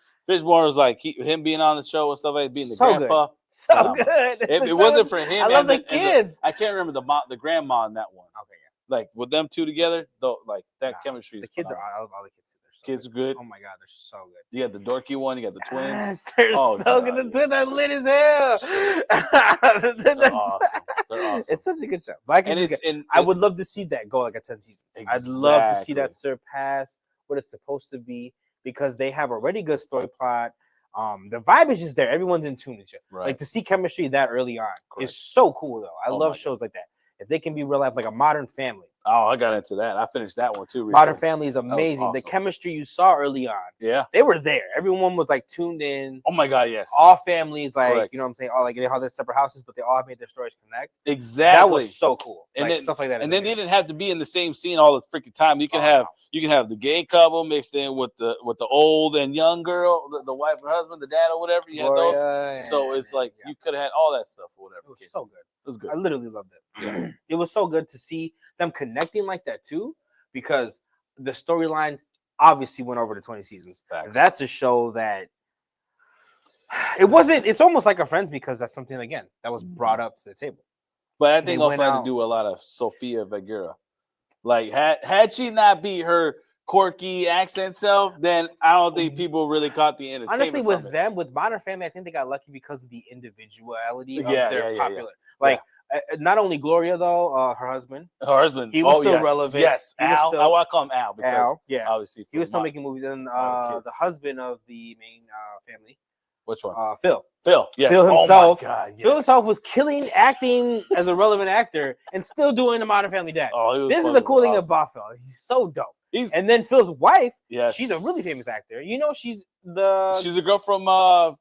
B: was like him being on the show and stuff like being the grandpa.
A: Good. So good.
B: If it wasn't for him,
A: I love the kids.
B: I can't remember the grandma in that one.
A: Okay,
B: like with them two together, though, like that chemistry.
A: The kids I love all the kids.
B: Kids are good.
A: Oh my god, they're so good.
B: You got the dorky one. You got the twins.
A: Yes, they're so good. The twins are lit as hell.
B: They're awesome.
A: It's such a good show. I would love to see that go like a 10 seasons. Exactly. I'd love to see that surpass what it's supposed to be, because they have a really good story plot. The vibe is just there. Everyone's in tune with each other.
B: Right.
A: Like to see chemistry that early on is so cool, though. I love shows like that. If they can be real life, like a Modern Family.
B: Oh, I got into that. I finished that one too. Recently.
A: Modern Family is amazing.
B: Awesome.
A: The chemistry you saw early on.
B: Yeah.
A: They were there. Everyone was like tuned in.
B: Oh my God, yes.
A: All families, like,
B: Correct.
A: you know what I'm saying? All like they have their separate houses, but they all made their stories connect.
B: Exactly.
A: That was so cool.
B: And
A: like,
B: then,
A: stuff like that.
B: And then they didn't have to be in the same scene all the freaking time. You can have the gay couple mixed in with the old and young girl, the wife and husband, the dad or whatever. You had those. So it's like you could have had all that stuff or whatever.
A: It was so good.
B: It was good.
A: I literally loved it. Yeah. It was so good to see them connecting like that too, because the storyline obviously went over to 20 seasons.
B: Facts.
A: That's a show that it's almost like a Friends, because that's something, again, that was brought up to the table.
B: But I think also had to do with a lot of Sofia Vergara. Like had she not beat her quirky accent self, then I don't think people really caught the entertainment.
A: Honestly, with Modern Family, I think they got lucky because of the individuality of their popular. Not only Gloria though, her husband, he was still relevant.
B: Yes, Al. I want to call him Al because obviously
A: he was still making movies. And the husband of the main family,
B: which one?
A: Phil.
B: Yes.
A: Phil himself.
B: Oh my God, yes.
A: Phil himself was killing acting as a relevant actor and still doing the Modern Family dad. This is the cool thing about Phil. He's so dope. And then Phil's wife, she's a really famous actor. You know, she's a girl from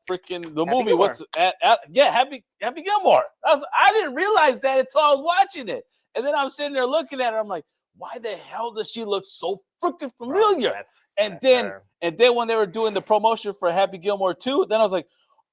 A: freaking the
B: Happy
A: movie.
B: Gilmore. Happy Gilmore. I didn't realize that until I was watching it, and then I'm sitting there looking at her. I'm like, why the hell does she look so freaking familiar? And then when they were doing the promotion for Happy Gilmore 2, then I was like,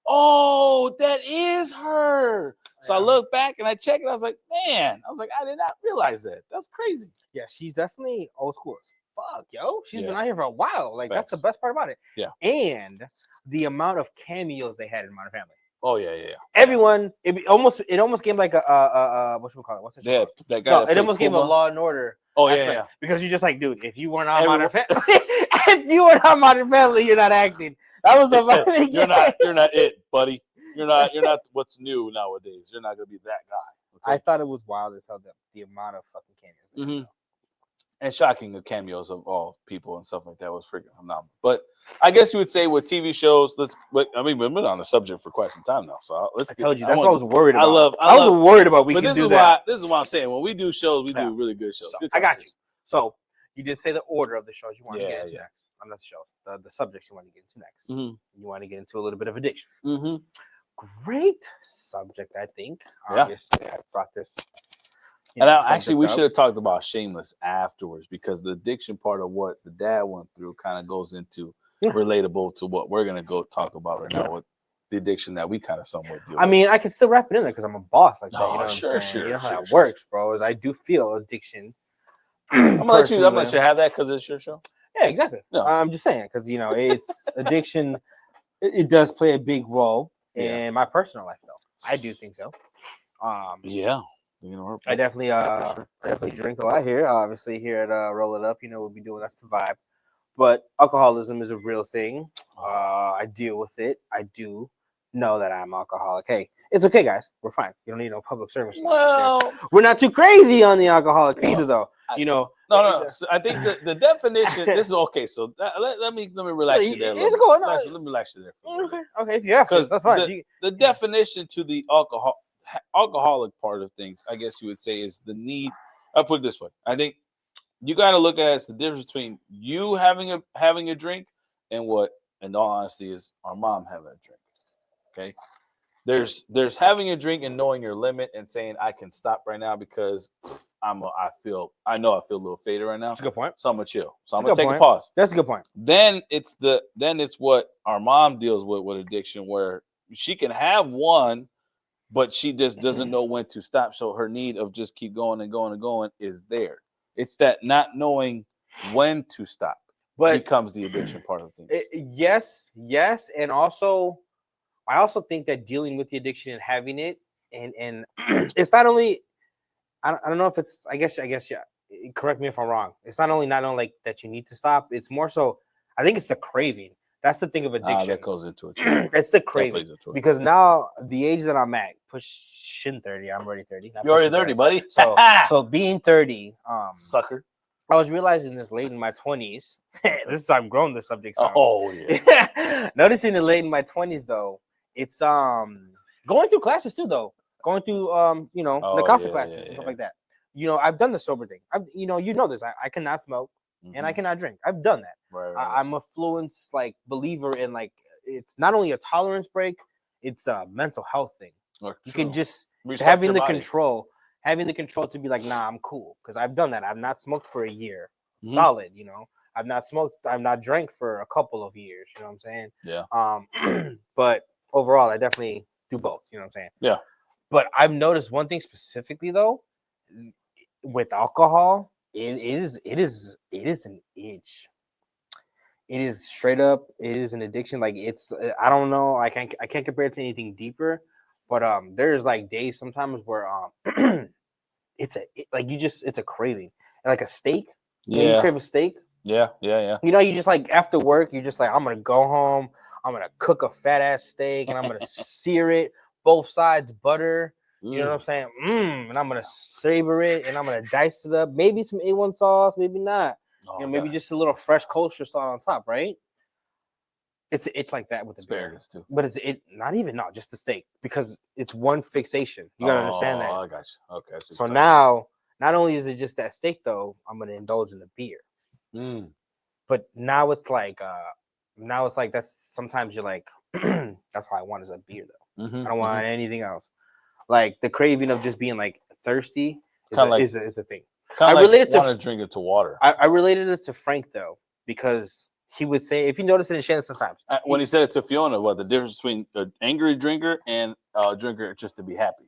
B: oh, that is her. So I looked back and I checked it. I was like, I did not realize that. That's crazy.
A: Yeah, she's definitely old school. fuck, yo, she's been
B: Yeah.
A: out here for a while. Like that's the
B: Facts.
A: best part about it.
B: Yeah.
A: And the amount of cameos they had in Modern Family.
B: Oh yeah.
A: Everyone, it almost gave like a what should we call it? What's that?
B: They had
A: Show?
B: that guy.
A: No,
B: that
A: it
B: played
A: almost gave a
B: Puma.
A: Law and Order.
B: Oh
A: aspect, because you're just like, dude, if you weren't on Modern
B: Everyone-
A: Family, if you weren't on Modern Family, you're not acting. That was the
B: You're not it, buddy. You're not what's new nowadays. You're not gonna be that guy.
A: I thought it was wild as hell the amount of fucking cameos.
B: Mm-hmm. And shocking the cameos of all people and stuff like that was freaking phenomenal. But I guess you would say with TV shows, we've been on the subject for quite some time now. So
A: I told you that's what I was worried about.
B: I
A: was worried about we
B: but
A: can
B: this
A: do
B: is
A: that.
B: This is what I'm saying. When we do shows, we
A: Yeah.
B: do really good shows.
A: So,
B: Good
A: I got you.
B: conversations.
A: So you did say the order of the shows you want to
B: Yeah,
A: get into
B: yeah.
A: next. I'm not the shows. The subjects you want to get into next.
B: Mhm.
A: You want to get into a little bit of addiction.
B: Mm-hmm.
A: Great subject, I think.
B: Yeah.
A: Obviously, I brought this.
B: And actually, we
A: subject
B: should
A: up.
B: have talked about Shameless afterwards because the addiction part of what the dad went through kind of goes into relatable to what we're gonna go talk about right now with the addiction that we kind of somewhat deal with.
A: I mean, I can still wrap it in there because I'm a boss like that.
B: Oh,
A: You know what
B: sure,
A: I'm saying? You know how
B: sure,
A: that
B: sure.
A: works, bro. Is I do feel addiction.
B: I'm gonna let you have that because it's your show.
A: Yeah, exactly.
B: No.
A: I'm just saying because it's addiction. It does play a big role
B: Yeah.
A: in my personal life, though. I do think so.
B: Yeah.
A: I definitely drink a lot here. Obviously, here at Roll It Up, we'll be doing that's the vibe. But alcoholism is a real thing. I deal with it. I do know that I'm alcoholic. Hey, it's okay, guys. We're fine. You don't need no public service.
B: Well,
A: We're not too crazy on the alcoholic pizza, though.
B: No. So I think the definition. This is okay. So let me relax you there.
A: It's going on.
B: Let me relax you there. For a minute.
A: Okay. If you have to, that's fine.
B: The definition to the alcoholic part of things, I guess you would say, is the need. I'll put it this way. I think you got to look at it as the difference between you having a drink and what, in all honesty, is our mom having a drink. Okay. There's having a drink and knowing your limit and saying I can stop right now because I know I feel a little faded right now.
A: That's a good point.
B: So I'm gonna chill. So I'm
A: That's
B: gonna
A: a
B: take
A: good
B: a pause.
A: That's a good point.
B: Then it's what our mom deals with addiction, where she can have one, but she just doesn't know when to stop. So her need of just keep going and going and going is there. It's that not knowing when to stop, but becomes the addiction part of things.
A: Yes, and also, I also think that dealing with the addiction and having it, and it's not only. I don't know if it's. I guess yeah. Correct me if I'm wrong. It's not only like that you need to stop. It's more so. I think it's the craving. That's the thing of addiction.
B: That goes into it.
A: It's the craving because now the age that I'm at, pushing 30. I'm already 30.
B: You're already 30, buddy.
A: So being 30,
B: sucker.
A: I was realizing this late in my 20s. This is how I'm growing the subject. Sounds.
B: Oh yeah.
A: Noticing it late in my 20s though, it's going through classes too though. Going through the CASA classes and stuff like that. I've done the sober thing. This. I cannot smoke and I cannot drink. I've done that.
B: Right.
A: I'm a fluent believer in it's not only a tolerance break, it's a mental health thing. You can just having the control to be like, nah, I'm cool because I've done that. I've not smoked for a year, solid. I've not drank for a couple of years. You know what I'm saying?
B: Yeah.
A: But overall, I definitely do both. You know what I'm saying?
B: Yeah.
A: But I've noticed one thing specifically though, with alcohol, it is an itch. It is straight up. It is an addiction. It's. I don't know. I can't compare it to anything deeper. But there's days sometimes where it's a craving. Like a steak.
B: Yeah.
A: You crave a steak.
B: Yeah.
A: You just after work, you're just I'm gonna go home. I'm gonna cook a fat ass steak and I'm gonna sear it, both sides butter. You know what I'm saying? And I'm gonna savor it and I'm gonna dice it up. Maybe some A1 sauce, maybe not. Maybe just a little fresh kosher salt on top, right? It's like that with the
B: asparagus too.
A: But it's not even just the steak because it's one fixation. You gotta understand that.
B: I got you. Okay.
A: So now, not only is it just that steak though, I'm gonna indulge in the beer. But now it's that's sometimes you're that's all I want is a beer though. I don't want anything else. The craving of just being thirsty is a thing.
B: I related to drink it to water.
A: I related it to Frank though because he would say, if you notice it in Shannon sometimes
B: when he said it to Fiona, what the difference between an angry drinker and a drinker just to be happy,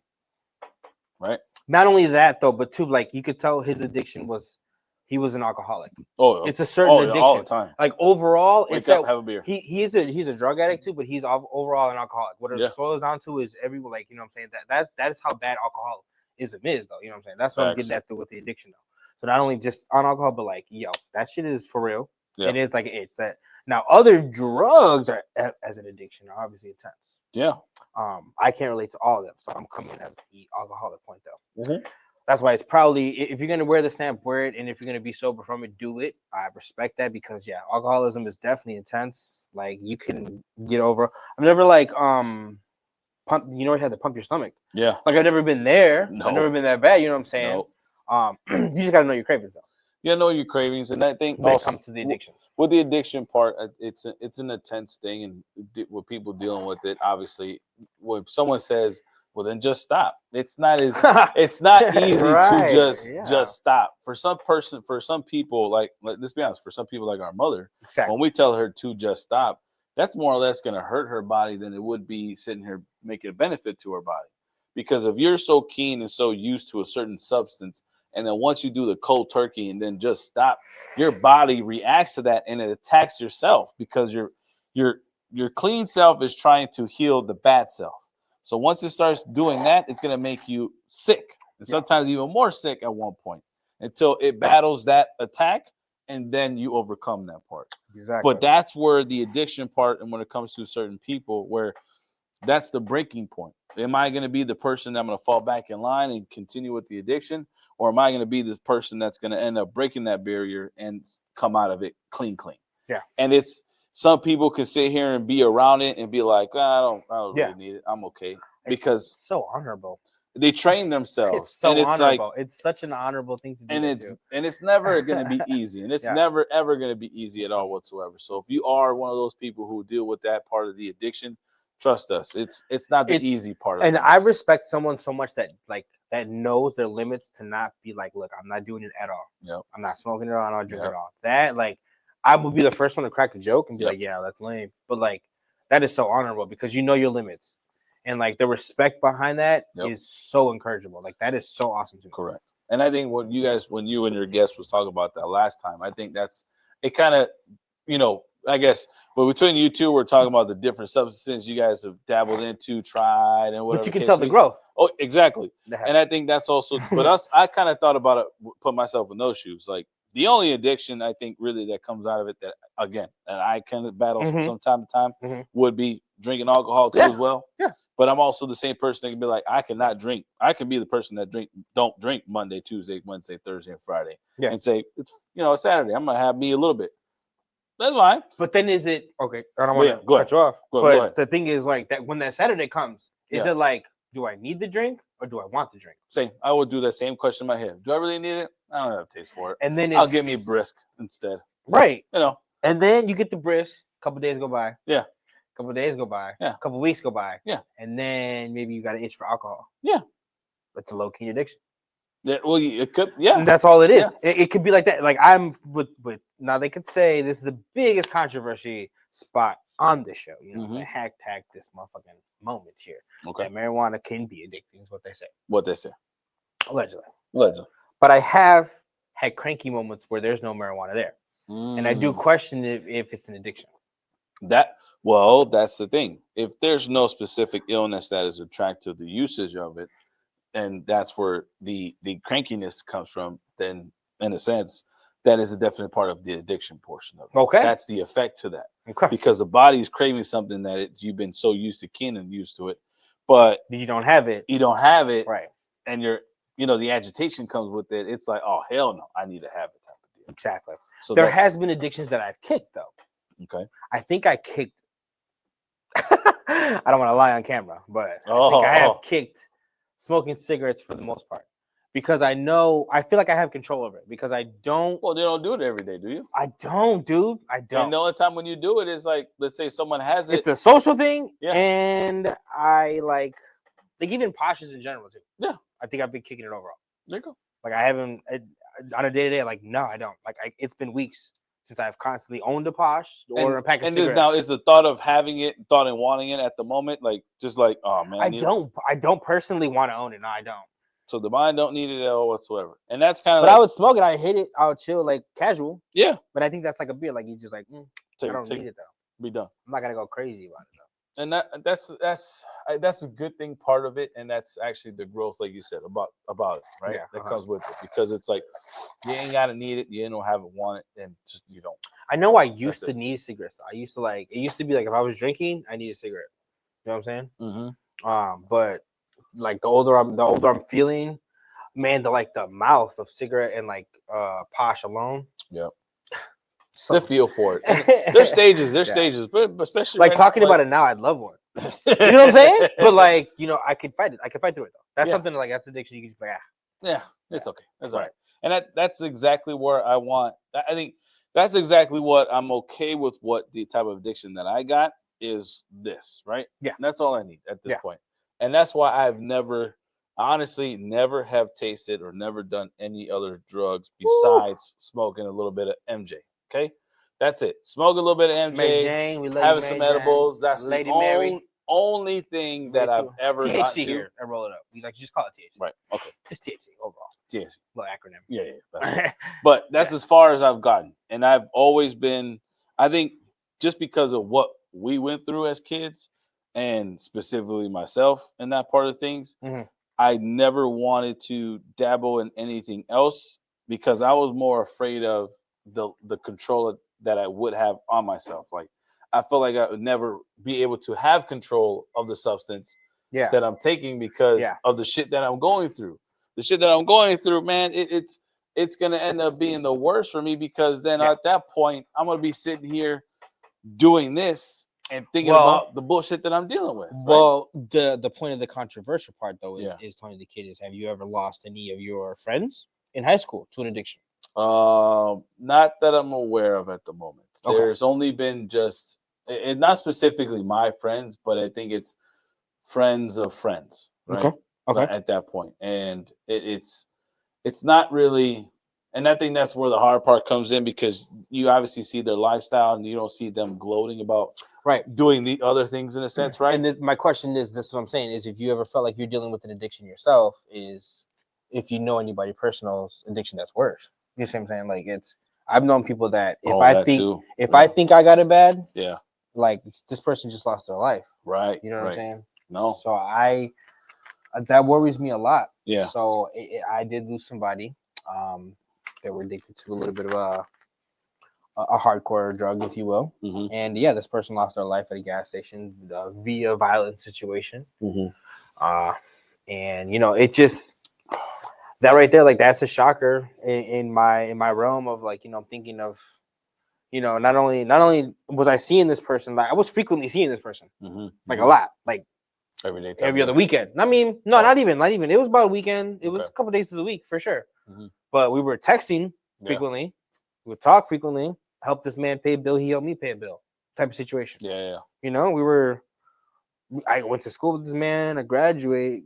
B: right?
A: Not only that though, but too you could tell his addiction was he was an alcoholic.
B: Oh,
A: It's a certain addiction.
B: all the time.
A: Like overall,
B: Wake
A: it's
B: up,
A: that
B: have a beer.
A: he's a drug addict too, but he's overall an alcoholic. What it
B: Yeah.
A: boils down to is everyone, like, you know what I'm saying, that is how bad alcoholism is, though. You know what I'm saying? That's what I'm
B: Facts.
A: getting at with the addiction, though. So not only just on alcohol, but like, yo, that shit is for real.
B: Yeah.
A: And it's like it's that. Now other drugs are as an addiction are obviously intense.
B: Yeah.
A: I can't relate to all of them, so I'm coming as the alcoholic point though.
B: Mm-hmm.
A: That's why it's probably, if you're gonna wear the stamp, wear it, and if you're gonna be sober from it, do it. I respect that because yeah, alcoholism is definitely intense. Like you can get over. I've never like pump. You know, you had to pump your stomach.
B: Yeah.
A: Like I've never been there.
B: No.
A: I've never been that bad. You know what I'm saying?
B: No.
A: You just gotta know your cravings though.
B: You know your cravings, and I think
A: When
B: also,
A: it comes to the addictions.
B: with the addiction part, it's an intense thing, and with people dealing with it, obviously, when someone says, "Well, then just stop," it's not easy
A: Right,
B: to
A: yeah.
B: just stop. For some people, like let's be honest, for some people like our mother,
A: Exactly.
B: when we tell her to just stop, that's more or less going to hurt her body than it would be sitting here making a benefit to her body. Because if you're so keen and so used to a certain substance, and then once you do the cold turkey and then just stop, your body reacts to that and it attacks yourself because your clean self is trying to heal the bad self. So once it starts doing that, it's going to make you sick, and sometimes even more sick at one point, until it battles that attack, and then you overcome that part.
A: Exactly.
B: But that's where the addiction part, and when it comes to certain people, where that's the breaking point. Am I going to be the person that I'm going to fall back in line and continue with the addiction? Or am I going to be this person that's going to end up breaking that barrier and come out of it clean?
A: Yeah.
B: And it's, some people can sit here and be around it and be like, I don't really need it. I'm okay. Because
A: it's so honorable.
B: They train themselves.
A: It's so
B: and it's
A: honorable.
B: Like,
A: it's such an honorable thing to do.
B: And it's never going to be easy. And it's never, ever going to be easy at all whatsoever. So if you are one of those people who deal with that part of the addiction, trust us, it's not the easy part.
A: And I respect someone so much that knows their limits to not be like, look, I'm not doing it at all.
B: Yep.
A: I'm not smoking it all. I'm not drinking it all. That, like, I would be the first one to crack the joke and be like, yeah, that's lame. But like, that is so honorable because you know your limits. And like the respect behind that is so encourageable. Like that is so awesome to me.
B: Correct. And I think when you and your guest was talking about that last time, I think that's it. Kind of, I guess, but between you two, we're talking about the different substances you guys have dabbled into, tried, and whatever.
A: But you can tell the growth.
B: Oh, exactly. And I think that's also. But I kind of thought about it, put myself in those shoes. Like the only addiction I think really that comes out of it that again, and I kind of battle from time to time would be drinking alcohol too as well.
A: Yeah.
B: But I'm also the same person that can be like, I cannot drink. I can be the person that don't drink Monday, Tuesday, Wednesday, Thursday, and Friday. Yeah. And say, it's Saturday. I'm gonna have me a little bit. That's fine.
A: But then is it okay? I don't want to cut you off. Go ahead. The thing is like that when that Saturday comes, is it like, do I need the drink or do I want the drink?
B: Same. I would do that same question in my head. Do I really need it? I don't have a taste for it.
A: And then
B: I'll get me a brisk instead.
A: Right. And then you get the brisk. A couple days go by.
B: Yeah.
A: A couple of days go by.
B: Yeah.
A: A couple of weeks go by.
B: Yeah.
A: And then maybe you got an itch for alcohol.
B: Yeah.
A: That's a low-key addiction.
B: Yeah. Well, it could. Yeah.
A: And that's all it is.
B: Yeah.
A: It could be like that. Like I'm with now they could say this is the biggest controversy spot on the show. The hack this motherfucking moments here.
B: Okay.
A: That marijuana can be addicting is what they say. Allegedly. But I have had cranky moments where there's no marijuana there. And I do question if it's an addiction.
B: That's the thing. If there's no specific illness that is attracted to the usage of it, and that's where the crankiness comes from, then in a sense, that is a definite part of the addiction portion of it.
A: Okay.
B: That's the effect to that.
A: Okay.
B: Because the body is craving something that you've been so used to, keen and used to it, but
A: you don't have it.
B: Right. And the agitation comes with it. It's like, oh, hell no, I need to have it type of deal.
A: Exactly.
B: So
A: there has been addictions that I've kicked, though.
B: Okay.
A: I think I kicked. I don't want to lie on camera, but I think I have kicked smoking cigarettes for the most part because I feel like I have control over it because I don't.
B: Well, you don't do it every day, do you?
A: I don't, dude. I don't.
B: And the only time when you do it is like, let's say someone has it.
A: It's a social thing.
B: Yeah.
A: And I like even Posh's in general too.
B: Yeah.
A: I think I've been kicking it overall.
B: There you go.
A: Like I haven't on a day-to-day, like, no, I don't. Like it's been weeks since I've constantly owned a Posh or a pack of cigarettes.
B: And now is the thought of having it, thought and wanting it at the moment, like just like, oh man,
A: I don't personally want to own it. No, I don't.
B: So the mind don't need it at all whatsoever. And that's kind of
A: But I would smoke it. I hate it. I would chill like casual.
B: yeah.
A: But I think that's like a beer. Like you just like, I don't need it though.
B: Be done.
A: I'm not gonna go crazy about it though.
B: And that's a good thing, part of it, and that's actually the growth, like you said, about it, right?
A: Yeah,
B: that comes with it, because it's like you ain't gotta need it, you don't have it, want it, and just you don't.
A: I know I used to need cigarettes. I used to like it used to be like if I was drinking, I need a cigarette. You know what I'm saying?
B: Mm-hmm.
A: But like the older I'm feeling, man, the mouth of cigarette and like Posh alone.
B: Yep.
A: So,
B: The feel for it. And there's stages, but especially
A: like
B: right
A: talking
B: now,
A: about it now, I'd love one. You know what I'm saying? But like, I could fight it. I could fight through it though. That's something like that's addiction. You can just be like,
B: yeah, it's okay. That's all right. And that's exactly where I want. I think that's exactly what I'm okay with. What the type of addiction that I got is this, right?
A: Yeah.
B: And that's all I need at this point. And that's why I've honestly never have tasted or never done any other drugs besides smoking a little bit of MJ. Okay, that's it. Smoke a little bit of MJ.
A: Mary Jane, we love
B: having
A: you,
B: some
A: Mary
B: edibles.
A: Jane.
B: That's
A: Lady
B: the
A: Mary.
B: only thing that I've ever
A: THC
B: gotten
A: here. I roll it up. We like just call it THC.
B: Right. Okay.
A: Just THC overall.
B: THC.
A: Little acronym.
B: Yeah. But that's as far as I've gotten, and I've always been. I think just because of what we went through as kids, and specifically myself in that part of things, I never wanted to dabble in anything else because I was more afraid of the control that I would have on myself. Like I felt like I would never be able to have control of the substance that I'm taking because of the shit that I'm going through. The shit that I'm going through, man, it's gonna end up being the worst for me because then at that point I'm gonna be sitting here doing this and thinking about the bullshit that I'm dealing with. Right?
A: Well, the point of the controversial part though is Tony the Kid is, have you ever lost any of your friends in high school to an addiction?
B: Not that I'm aware of at the moment.
A: Okay.
B: There's only been just not specifically my friends, but I think it's friends of friends. Right?
A: Okay.
B: At that point, and it's not really. And I think that's where the hard part comes in because you obviously see their lifestyle and you don't see them gloating about doing the other things in a sense, right?
A: And my question is, this is what I'm saying, is if you ever felt like you're dealing with an addiction yourself, is if you know anybody personal's addiction that's worse. You see what I'm saying? Like I've known people that if I think I got it bad, like this person just lost their life.
B: Right.
A: You know what I'm saying?
B: No.
A: So that worries me a lot.
B: Yeah.
A: So I did lose somebody. That were addicted to a little bit of a hardcore drug, if you will. And this person lost their life at a gas station via a violent situation. And it just that right there, like that's a shocker in my realm of like, I'm thinking of, not only was I seeing this person, like I was frequently seeing this person, like a lot, like
B: every day,
A: every other weekend. I mean, no, not even. It was about a weekend. It was a couple days of the week for sure. But we were texting frequently. We would talk frequently. Help this man pay a bill. He helped me pay a bill. Type of situation.
B: Yeah.
A: I went to school with this man. I graduated.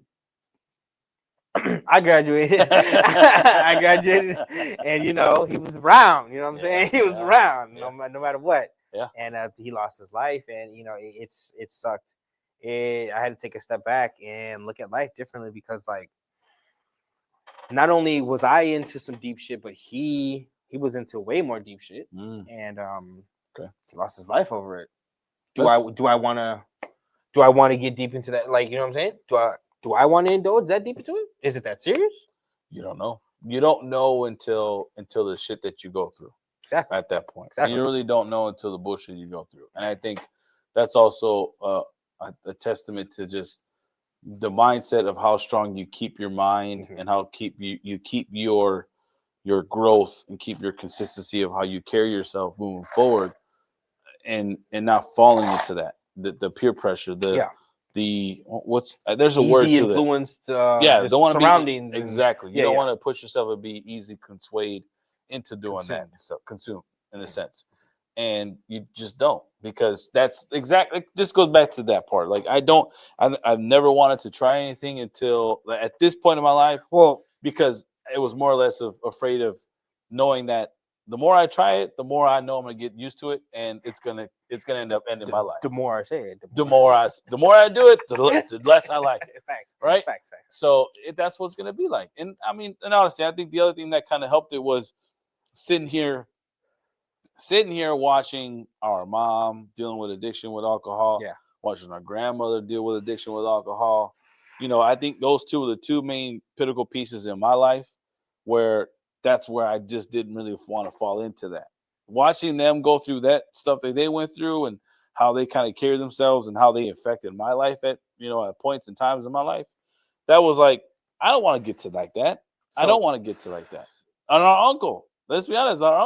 A: I graduated, and he was around. You know what I'm saying? He was around, no matter what.
B: Yeah.
A: And he lost his life, and it sucked. I had to take a step back and look at life differently because, like, not only was I into some deep shit, but he was into way more deep shit, and he lost his life over it. Do I want to get deep into that? Like, you know what I'm saying? Do I want to indulge that deep into it? Is it that serious?
B: You don't know. You don't know until the shit that you go through.
A: Exactly.
B: At that point,
A: exactly.
B: You really don't know until the bullshit you go through, and I think that's also a testament to just the mindset of how strong you keep your mind and how you keep your growth and keep your consistency of how you carry yourself moving forward and not falling into that the peer pressure there's a word to
A: influenced
B: don't want
A: surroundings
B: exactly you don't want to push yourself and be easy swayed into doing that stuff, consume in a sense. And you just don't, because that's exactly, it just goes back to that part. Like I've never wanted to try anything until at this point in my life.
A: Well,
B: because it was more or less afraid of knowing that the more I try it, the more I know I'm gonna get used to it, and it's gonna end up ending my life.
A: The more I say it,
B: The more I do it, the less I like it.
A: Facts,
B: right?
A: Facts.
B: So that's what's gonna be like. And I mean, and honestly, I think the other thing that kind of helped it was sitting here watching our mom dealing with addiction with alcohol.
A: Yeah.
B: Watching our grandmother deal with addiction with alcohol. I think those two are the two main pinnacle pieces in my life where that's where I just didn't really want to fall into that. Watching them go through that stuff that they went through and how they kind of carried themselves and how they affected my life at points and times in my life. That was like, I don't want to get to like that. I don't want to get to like that. And our uncle, let's be honest, our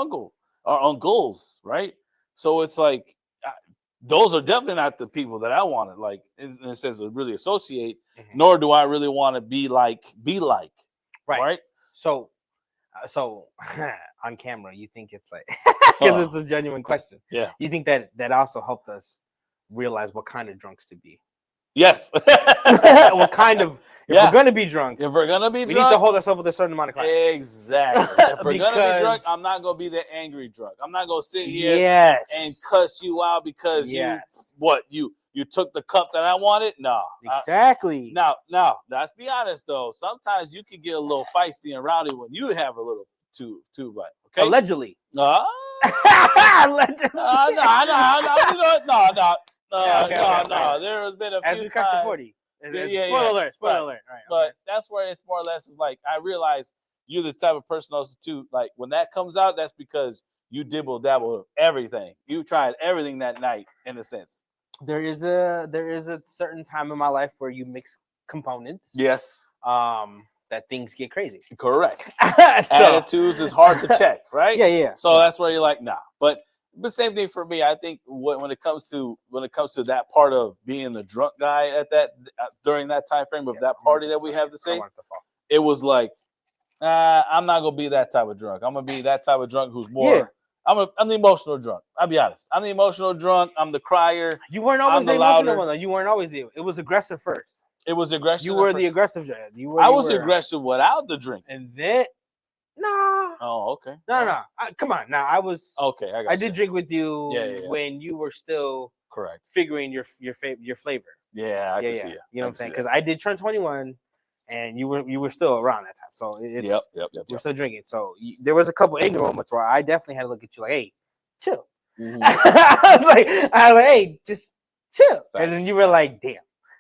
B: uncles, right? So it's like, those are definitely not the people that I want to like, in a sense, to really associate. Mm-hmm. Nor do I really want to be like. Right.
A: So on camera, you think it's like, because it's a genuine question.
B: Yeah.
A: You think that also helped us realize what kind of drunks to be?
B: Yes.
A: What kind of, if we're going to be drunk,
B: we need
A: to hold ourselves with a certain amount of class.
B: Exactly. If we're going to be drunk, I'm not going to be the angry drunk. I'm not going to sit here and cuss you out because you took the cup that I wanted. No.
A: Exactly.
B: Now, let's be honest though. Sometimes you can get a little feisty and rowdy when you have a little too much. Okay.
A: Allegedly.
B: Allegedly. No.
A: Okay.
B: There has been a
A: as
B: few
A: we cracked the 40. Spoiler alert. All right.
B: But that's where it's more or less like I realize you're the type of person also too. Like when that comes out, that's because you dibble dabble with everything. You tried everything that night, in a sense.
A: There is a certain time in my life where you mix components.
B: Yes.
A: That things get crazy.
B: Correct. Attitudes is hard to check, right?
A: Yeah.
B: So that's where you're like, nah. But same thing for me. I think when it comes to that part of being the drunk guy at that during that time frame of that party that we have to say, it was like, I'm not gonna be that type of drunk. I'm gonna be that type of drunk who's more. Yeah. I'm the emotional drunk. I'll be honest. I'm the emotional drunk. I'm the crier.
A: You weren't always the emotional one though. You weren't always the. It was aggressive first.
B: It was aggressive.
A: You were the aggressive.
B: I was aggressive without the drink.
A: And then. Nah.
B: Oh, okay.
A: No. Come on. Now I was
B: okay.
A: I did drink with you when you were still
B: correct
A: figuring your flavor.
B: Yeah, I can see it.
A: You know what I'm saying? Because I did turn 21, and you were still around that time. So it's
B: yep.
A: We're still drinking. So there was a couple angry moments where I definitely had to look at you like, hey, chill.
B: Mm-hmm.
A: I was like, hey, just chill. Thanks. And then you were like, damn.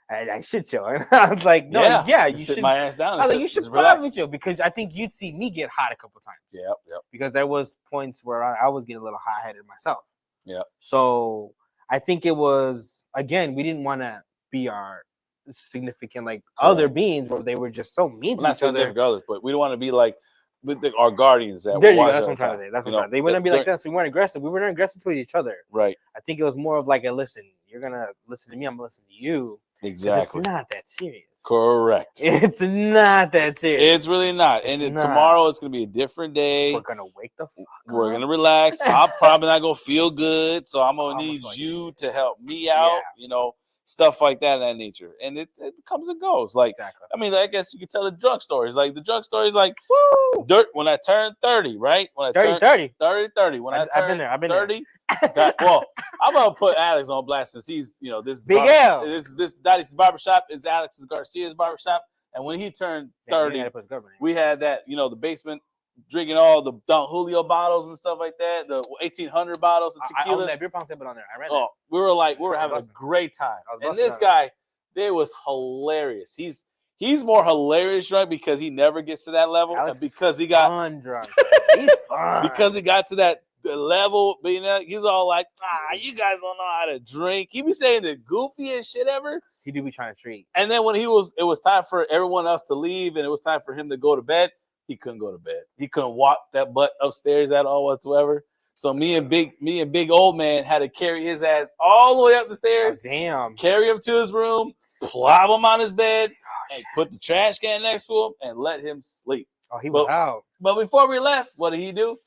A: I should chill. And I was like, no, you should
B: sit my ass down.
A: I was like, you should probably chill because I think you'd see me get hot a couple times.
B: Yep.
A: Because there was points where I was getting a little hot-headed myself.
B: Yeah.
A: So I think it was, again, we didn't want to be our significant other beings where they were just so mean to each other.
B: But we don't want to be like with our guardians. That's
A: what I'm trying to say. That's what I'm trying to say. They wouldn't be like that. So we weren't aggressive. We weren't aggressive to each other.
B: Right.
A: I think it was more of like a listen. You're gonna listen to me. I'm gonna listen to you.
B: Exactly.
A: It's not that serious.
B: Correct.
A: It's not that serious.
B: It's really not. Tomorrow it's going to be a different day.
A: We're going to wake the fuck up.
B: We're going to relax. I'm probably not going to feel good. So I'm going to need you to help me out, stuff like that of that nature. And it comes and goes. Like, exactly. I mean, I guess you could tell the drunk stories. Like, the drunk stories, like, woo! When I turned 30, right? When I
A: 30.
B: When I turned
A: I've been
B: 30. Well, I'm gonna put Alex on blast since he's, this
A: Big L.
B: This Dottie's barbershop is Alex's Garcia's barbershop, and when he turned 30, we had that, the basement, drinking all the Don Julio bottles and stuff like that, the 1800 bottles of tequila.
A: I own that beer pong table on there. I read that.
B: Oh, we were having a great time, and this guy, it was hilarious. He's more hilarious drunk because he never gets to that level,
A: Alex
B: and because he got
A: fun drunk. He's fun
B: because he got to that. The level, he's all like, you guys don't know how to drink. He be saying the goofiest shit ever.
A: He do be trying to treat.
B: And then when it was time for everyone else to leave and it was time for him to go to bed, he couldn't go to bed. He couldn't walk that butt upstairs at all whatsoever. So me and big old man had to carry his ass all the way up the stairs.
A: Oh, damn.
B: Carry him to his room, plop him on his bed, and put the trash can next to him and let him sleep.
A: Oh, he was out.
B: But before we left, what did he do?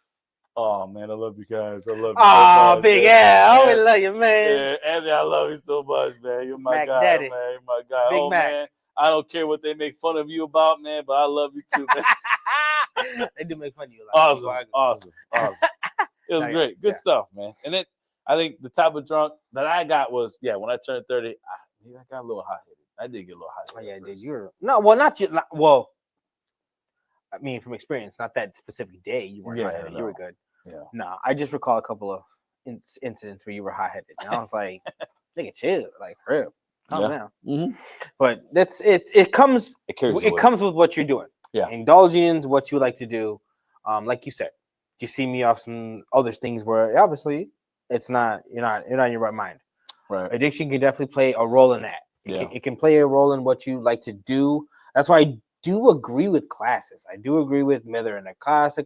B: Oh man, I love you guys. I love you.
A: Oh, Big L, we love you, man.
B: Yeah, Andy, I love you so much, man. You're my
A: Mac
B: guy,
A: Daddy.
B: man. You're my guy.
A: Big Mac.
B: Man, I don't care what they make fun of you about, man, but I love you too, man.
A: They do make fun of you.
B: Awesome. It was
A: Not yet.
B: great. Good
A: Yeah.
B: stuff, man. And I think the type of drunk that I got was, when I turned 30, I got a little hot-headed. I did get a little hot-headed.
A: Oh, yeah, dude. You're no, well, not you. Well, I mean, from experience, not that specific day you weren't hot-headed. You were good.
B: Yeah.
A: No, I just recall a couple of incidents where you were hot-headed, and I was like, "Nigga, chill, like, for real, calm down."
B: Mm-hmm.
A: But that's it. It comes.
B: carries
A: It
B: away.
A: comes with what you're doing.
B: Yeah.
A: Indulging in what you like to do. Like you said, you see me off some other things where obviously it's not. You're not in your right mind.
B: Right.
A: Addiction can definitely play a role in that. It can play a role in what you like to do. That's why I do agree with classes. I do agree with whether in a class,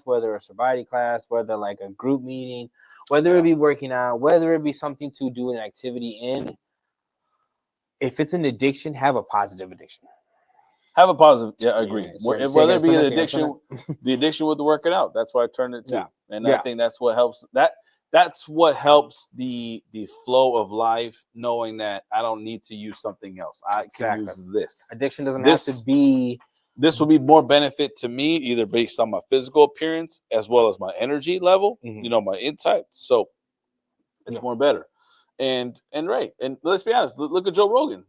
A: whether a sobriety class, whether like a group meeting, whether it be working out, whether it be something to do an activity in. If it's an addiction, have a positive addiction.
B: Have a positive. Yeah, I agree.
A: Yeah,
B: Whether it be an addiction, the addiction with the working out. That's why I turned it to.
A: Yeah.
B: And I think that's what helps. That's what helps the flow of life, knowing that I don't need to use something else. I can use this.
A: Addiction doesn't have to be.
B: This will be more benefit to me, either based on my physical appearance as well as my energy level, my insight. So it's more better. And right. And let's be honest, look at Joe Rogan.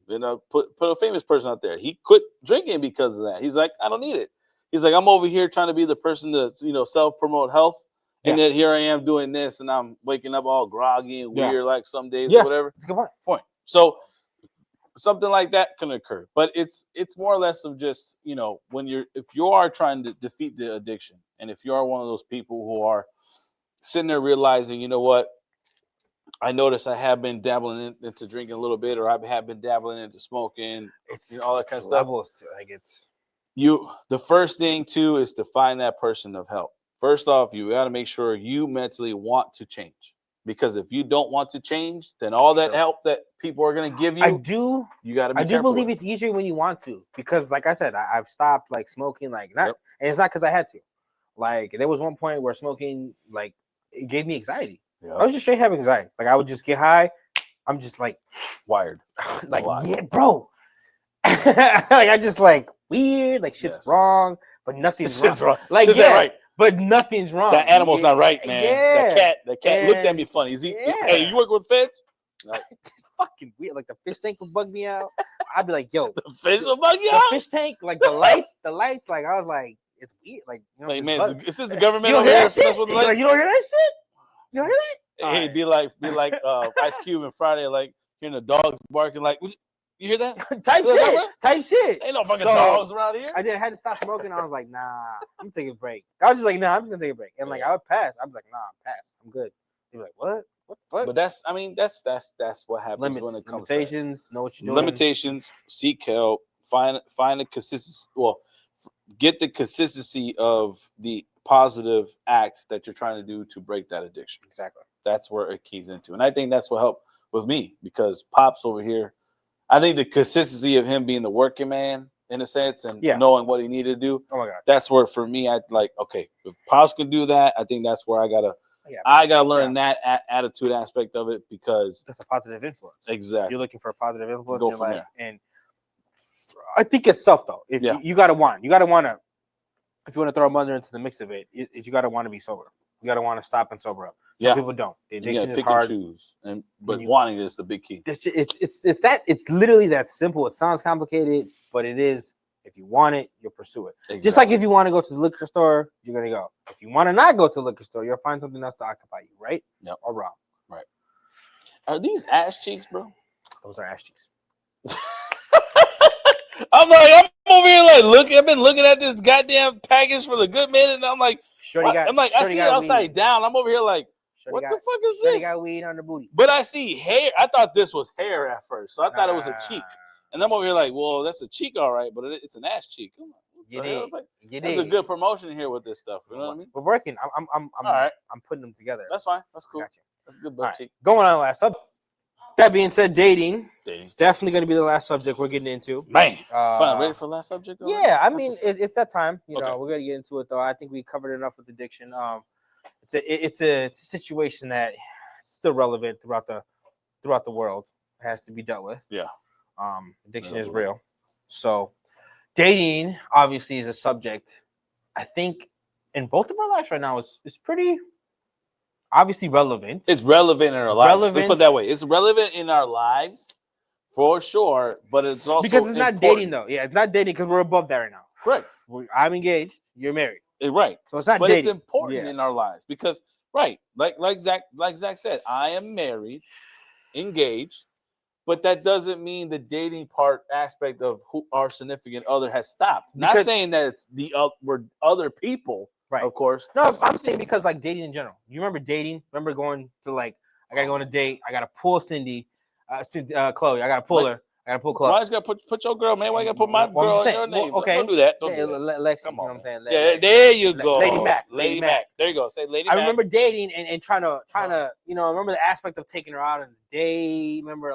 B: Put a famous person out there. He quit drinking because of that. He's like, I don't need it. He's like, I'm over here trying to be the person to, self-promote health. And then here I am doing this, and I'm waking up all groggy and weird like some days or whatever.
A: That's a good point.
B: So something like that can occur. But it's more or less of just, if you are trying to defeat the addiction, and if you are one of those people who are sitting there realizing, you know what, I noticed I have been dabbling into drinking a little bit, or I have been dabbling into smoking, all that kind of stuff. The first thing too is to find that person of help. First off, you got to make sure you mentally want to change, because if you don't want to change, then all that help that people are going to give you, you got to be
A: I do believe it's easier when you want to, because like I said, I've stopped like smoking, and it's not because I had to. Like there was one point where smoking, like, it gave me anxiety. I was just straight having anxiety. Like I would just get high. I'm just like
B: wired.
A: Like, yeah, bro. Like I just like weird, like shit's wrong, but nothing's wrong. Like right. But nothing's wrong.
B: That animal's not right, man. Yeah. That cat looked at me funny. Hey, you work with feds?
A: Like, just fucking weird. Like the fish tank would bug me out. I'd be like, yo,
B: the fish will bug you out?
A: The fish tank, like the lights, like I was like, it's weird. Like,
B: like man, is this the government?
A: You don't hear that shit?
B: Like,
A: you don't hear that shit? You don't hear that?
B: Hey, be like Ice Cube and Friday, like hearing the dogs barking, like, you hear that?
A: Type shit.
B: Ain't no fucking dogs around here.
A: I had to stop smoking. I was like, nah, I'm taking a break. I was just like, nah, I'm just gonna take a break. And like I would pass. I'd be like, nah, I'm past. I'm good. They'd be like, what? What the fuck?
B: But that's what happens when it comes to
A: limitations. Know what you're doing.
B: Limitations. Seek help. Find a consistency. Well, get the consistency of the positive act that you're trying to do to break that addiction.
A: Exactly.
B: That's where it keys into, and I think that's what helped with me, because Pops over here, I think the consistency of him being the working man in a sense and knowing what he needed to do.
A: Oh my God.
B: That's where for me, I like, okay, if Pops can do that, I think that's where I gotta learn that attitude aspect of it, because
A: that's a positive influence.
B: Exactly.
A: You're looking for a positive influence in your life. And I think it's tough though. If you gotta want to, if you want to throw a mother into the mix of it, you gotta want to be sober. You gotta want to stop and sober up. Some people don't. The addiction is hard.
B: But wanting is the big key.
A: It's literally that simple. It sounds complicated, but it is. If you want it, you'll pursue it. Exactly. Just like if you want to go to the liquor store, you're gonna go. If you want to not go to the liquor store, you'll find something else to occupy you, right?
B: Yep.
A: Or wrong.
B: Right. Are these ass cheeks, bro?
A: Those are ass cheeks.
B: I'm over here like I've been looking at this goddamn package for the good minute, and I'm like, I see it upside down. I'm over here like, what the fuck is this?
A: Got weed on the booty.
B: But I see hair. I thought this was hair at first, so I thought it was a cheek. And I'm over here like, well, that's a cheek, all right, but it's an ass cheek. Come on, there's a good promotion here with this stuff. You know what I mean?
A: We're working. I'm all right. I'm putting them together.
B: That's fine. That's cool. Gotcha. That's a good butt cheek.
A: Going on last subject. That being said, dating. It's definitely going to be the last subject we're getting into.
B: Man, fine. Ready for the last subject? Already?
A: Yeah, I mean, it's that time. You know, we're going to get into it though. I think we covered enough with addiction. It's a situation that is still relevant throughout the world. It has to be dealt with.
B: Yeah.
A: Addiction is real. So, dating obviously is a subject. I think in both of our lives right now is pretty obviously relevant.
B: It's relevant in our lives. Let's put
A: Relevant.
B: it that way. It's relevant in our lives for sure, but it's also
A: Because it's not
B: important.
A: dating though. Yeah, it's not dating because we're above that right now.
B: Right.
A: I'm engaged. You're married.
B: Right.
A: So it's not
B: But
A: dating.
B: it's important
A: Yeah.
B: in our lives because, right, like Zach said, I am married, engaged, but that doesn't mean the dating part aspect of who our significant other has stopped. Not
A: Because-
B: saying that it's we're other people,
A: Right.
B: of course.
A: No, I'm saying because like dating in general. You remember dating? Remember going to like I gotta go on a date. I gotta pull Chloe. I gotta pull her. I gotta pull Chloe.
B: Why you gotta put your girl, man? Why you gotta put my
A: Well, I'm
B: girl
A: just
B: in your
A: saying, well,
B: name?
A: okay.
B: Don't do that. Don't
A: Yeah,
B: do that.
A: Lexi,
B: Come
A: you know
B: on,
A: what I'm saying?
B: Yeah, there you go.
A: Lady Mac.
B: Lady Mac. There you go. Say Lady
A: I
B: Mac.
A: remember dating and trying to remember the aspect of taking her out on a date. Remember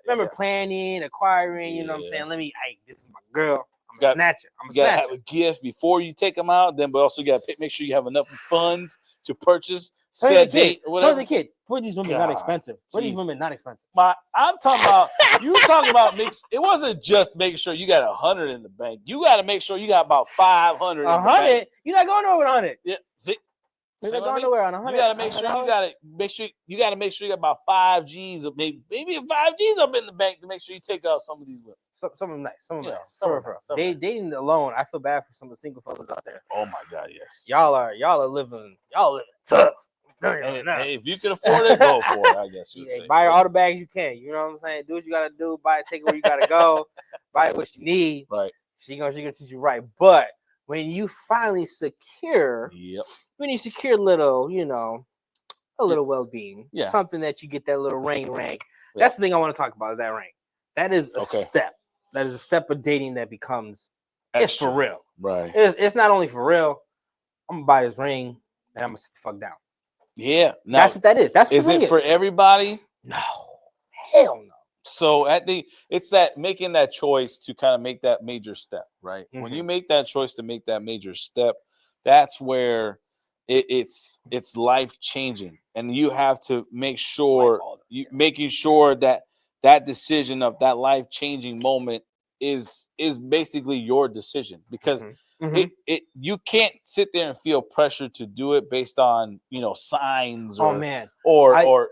A: remember planning, acquiring. You know what I'm saying? This is my girl. I'm gonna snatch her. I'm
B: You
A: gonna
B: gotta
A: snatch
B: have a gift before you take them out. Then, but also you gotta make sure you have enough funds to purchase said date or whatever.
A: Tell the kid. Were these women not expensive? Were these women not expensive?
B: I'm talking about you talking about mix. It wasn't just making sure you got 100 in the bank. You got to make sure you got about 500.
A: 100? You're not going over 100.
B: Yeah. See,
A: you're not going nowhere on 100.
B: You got to make sure you got to make sure you got about 5 G's, or maybe 5 G's up in the bank to make sure you take out some of these women.
A: Some of them nice. Some of them nice.
B: Some of them.
A: Dating alone, I feel bad for some of the single fellas out there.
B: Oh my God, yes.
A: Y'all are living tough.
B: Hey, if you can afford it, go for it. I guess you say.
A: Buy her all the bags you can. You know what I'm saying? Do what you gotta do. Buy it, take it where you gotta go. Buy it what you need.
B: Right.
A: She gonna teach you right. But when you finally secure, when you secure little, a little well-being, something that you get that little ring. That's the thing I want to talk about is that ring. That is a step. That is a step of dating that becomes it's for real.
B: Right.
A: It's not only for real. I'm gonna buy this ring and I'm gonna sit the fuck down.
B: Yeah, now,
A: that's what that is. That's what
B: is it for everybody?
A: No, hell no.
B: So I think it's that making that choice to kind of make that major step, right? Mm-hmm. When you make that choice to make that major step, that's where it's life changing, and you have to make sure making sure that decision of that life changing moment is basically your decision because. Mm-hmm. You can't sit there and feel pressure to do it based on signs or or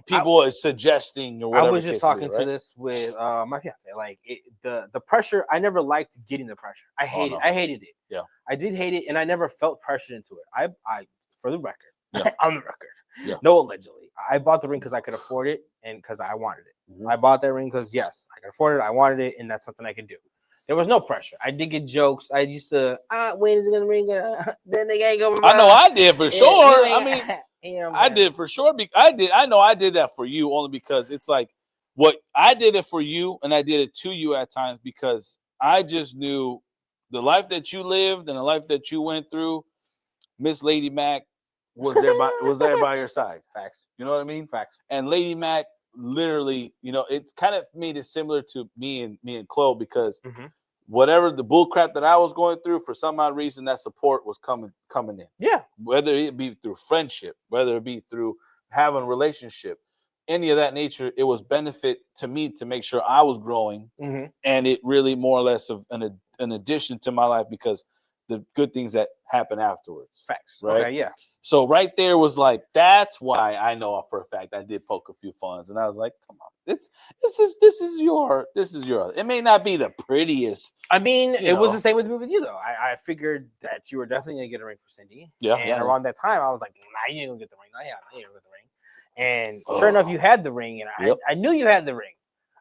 B: people are suggesting or whatever.
A: I was just talking to this with my fiance. Like the pressure, I never liked getting the pressure. I hated it. Yeah, I did hate it, and I never felt pressured into it. I for the record, on the record, no allegedly, I bought the ring because I could afford it and because I wanted it. Mm-hmm. I bought that ring because yes, I could afford it. I wanted it, and that's something I could do. There was no pressure. I did get jokes. I used to, when is it gonna ring? Then they ain't go.
B: I know I did for sure. I mean, I did for sure. I know I did that for you only because it's like what I did it for you and I did it to you at times because I just knew the life that you lived and the life that you went through. Miss Lady Mac was there by your side.
A: Facts.
B: You know what I mean?
A: Facts.
B: And Lady Mac literally, it's kind of made it similar to me and Chloe because whatever the bull crap that I was going through, for some odd reason, that support was coming in. Yeah. Whether it be through friendship, whether it be through having a relationship, any of that nature, it was benefit to me to make sure I was growing, and it really more or less of an addition to my life because the good things that happen afterwards.
A: Facts.
B: Right.
A: Okay, yeah.
B: So right there was like, that's why I know for a fact I did poke a few funds, and I was like, come on, this is your. It may not be the prettiest.
A: I mean, it was the same with me with you though. I figured that you were definitely gonna get a ring for Cindy. Yeah. And around that time, I was like, nah, you ain't gonna get the ring. Nah, you ain't gonna get the ring. And sure enough, you had the ring, and I knew you had the ring.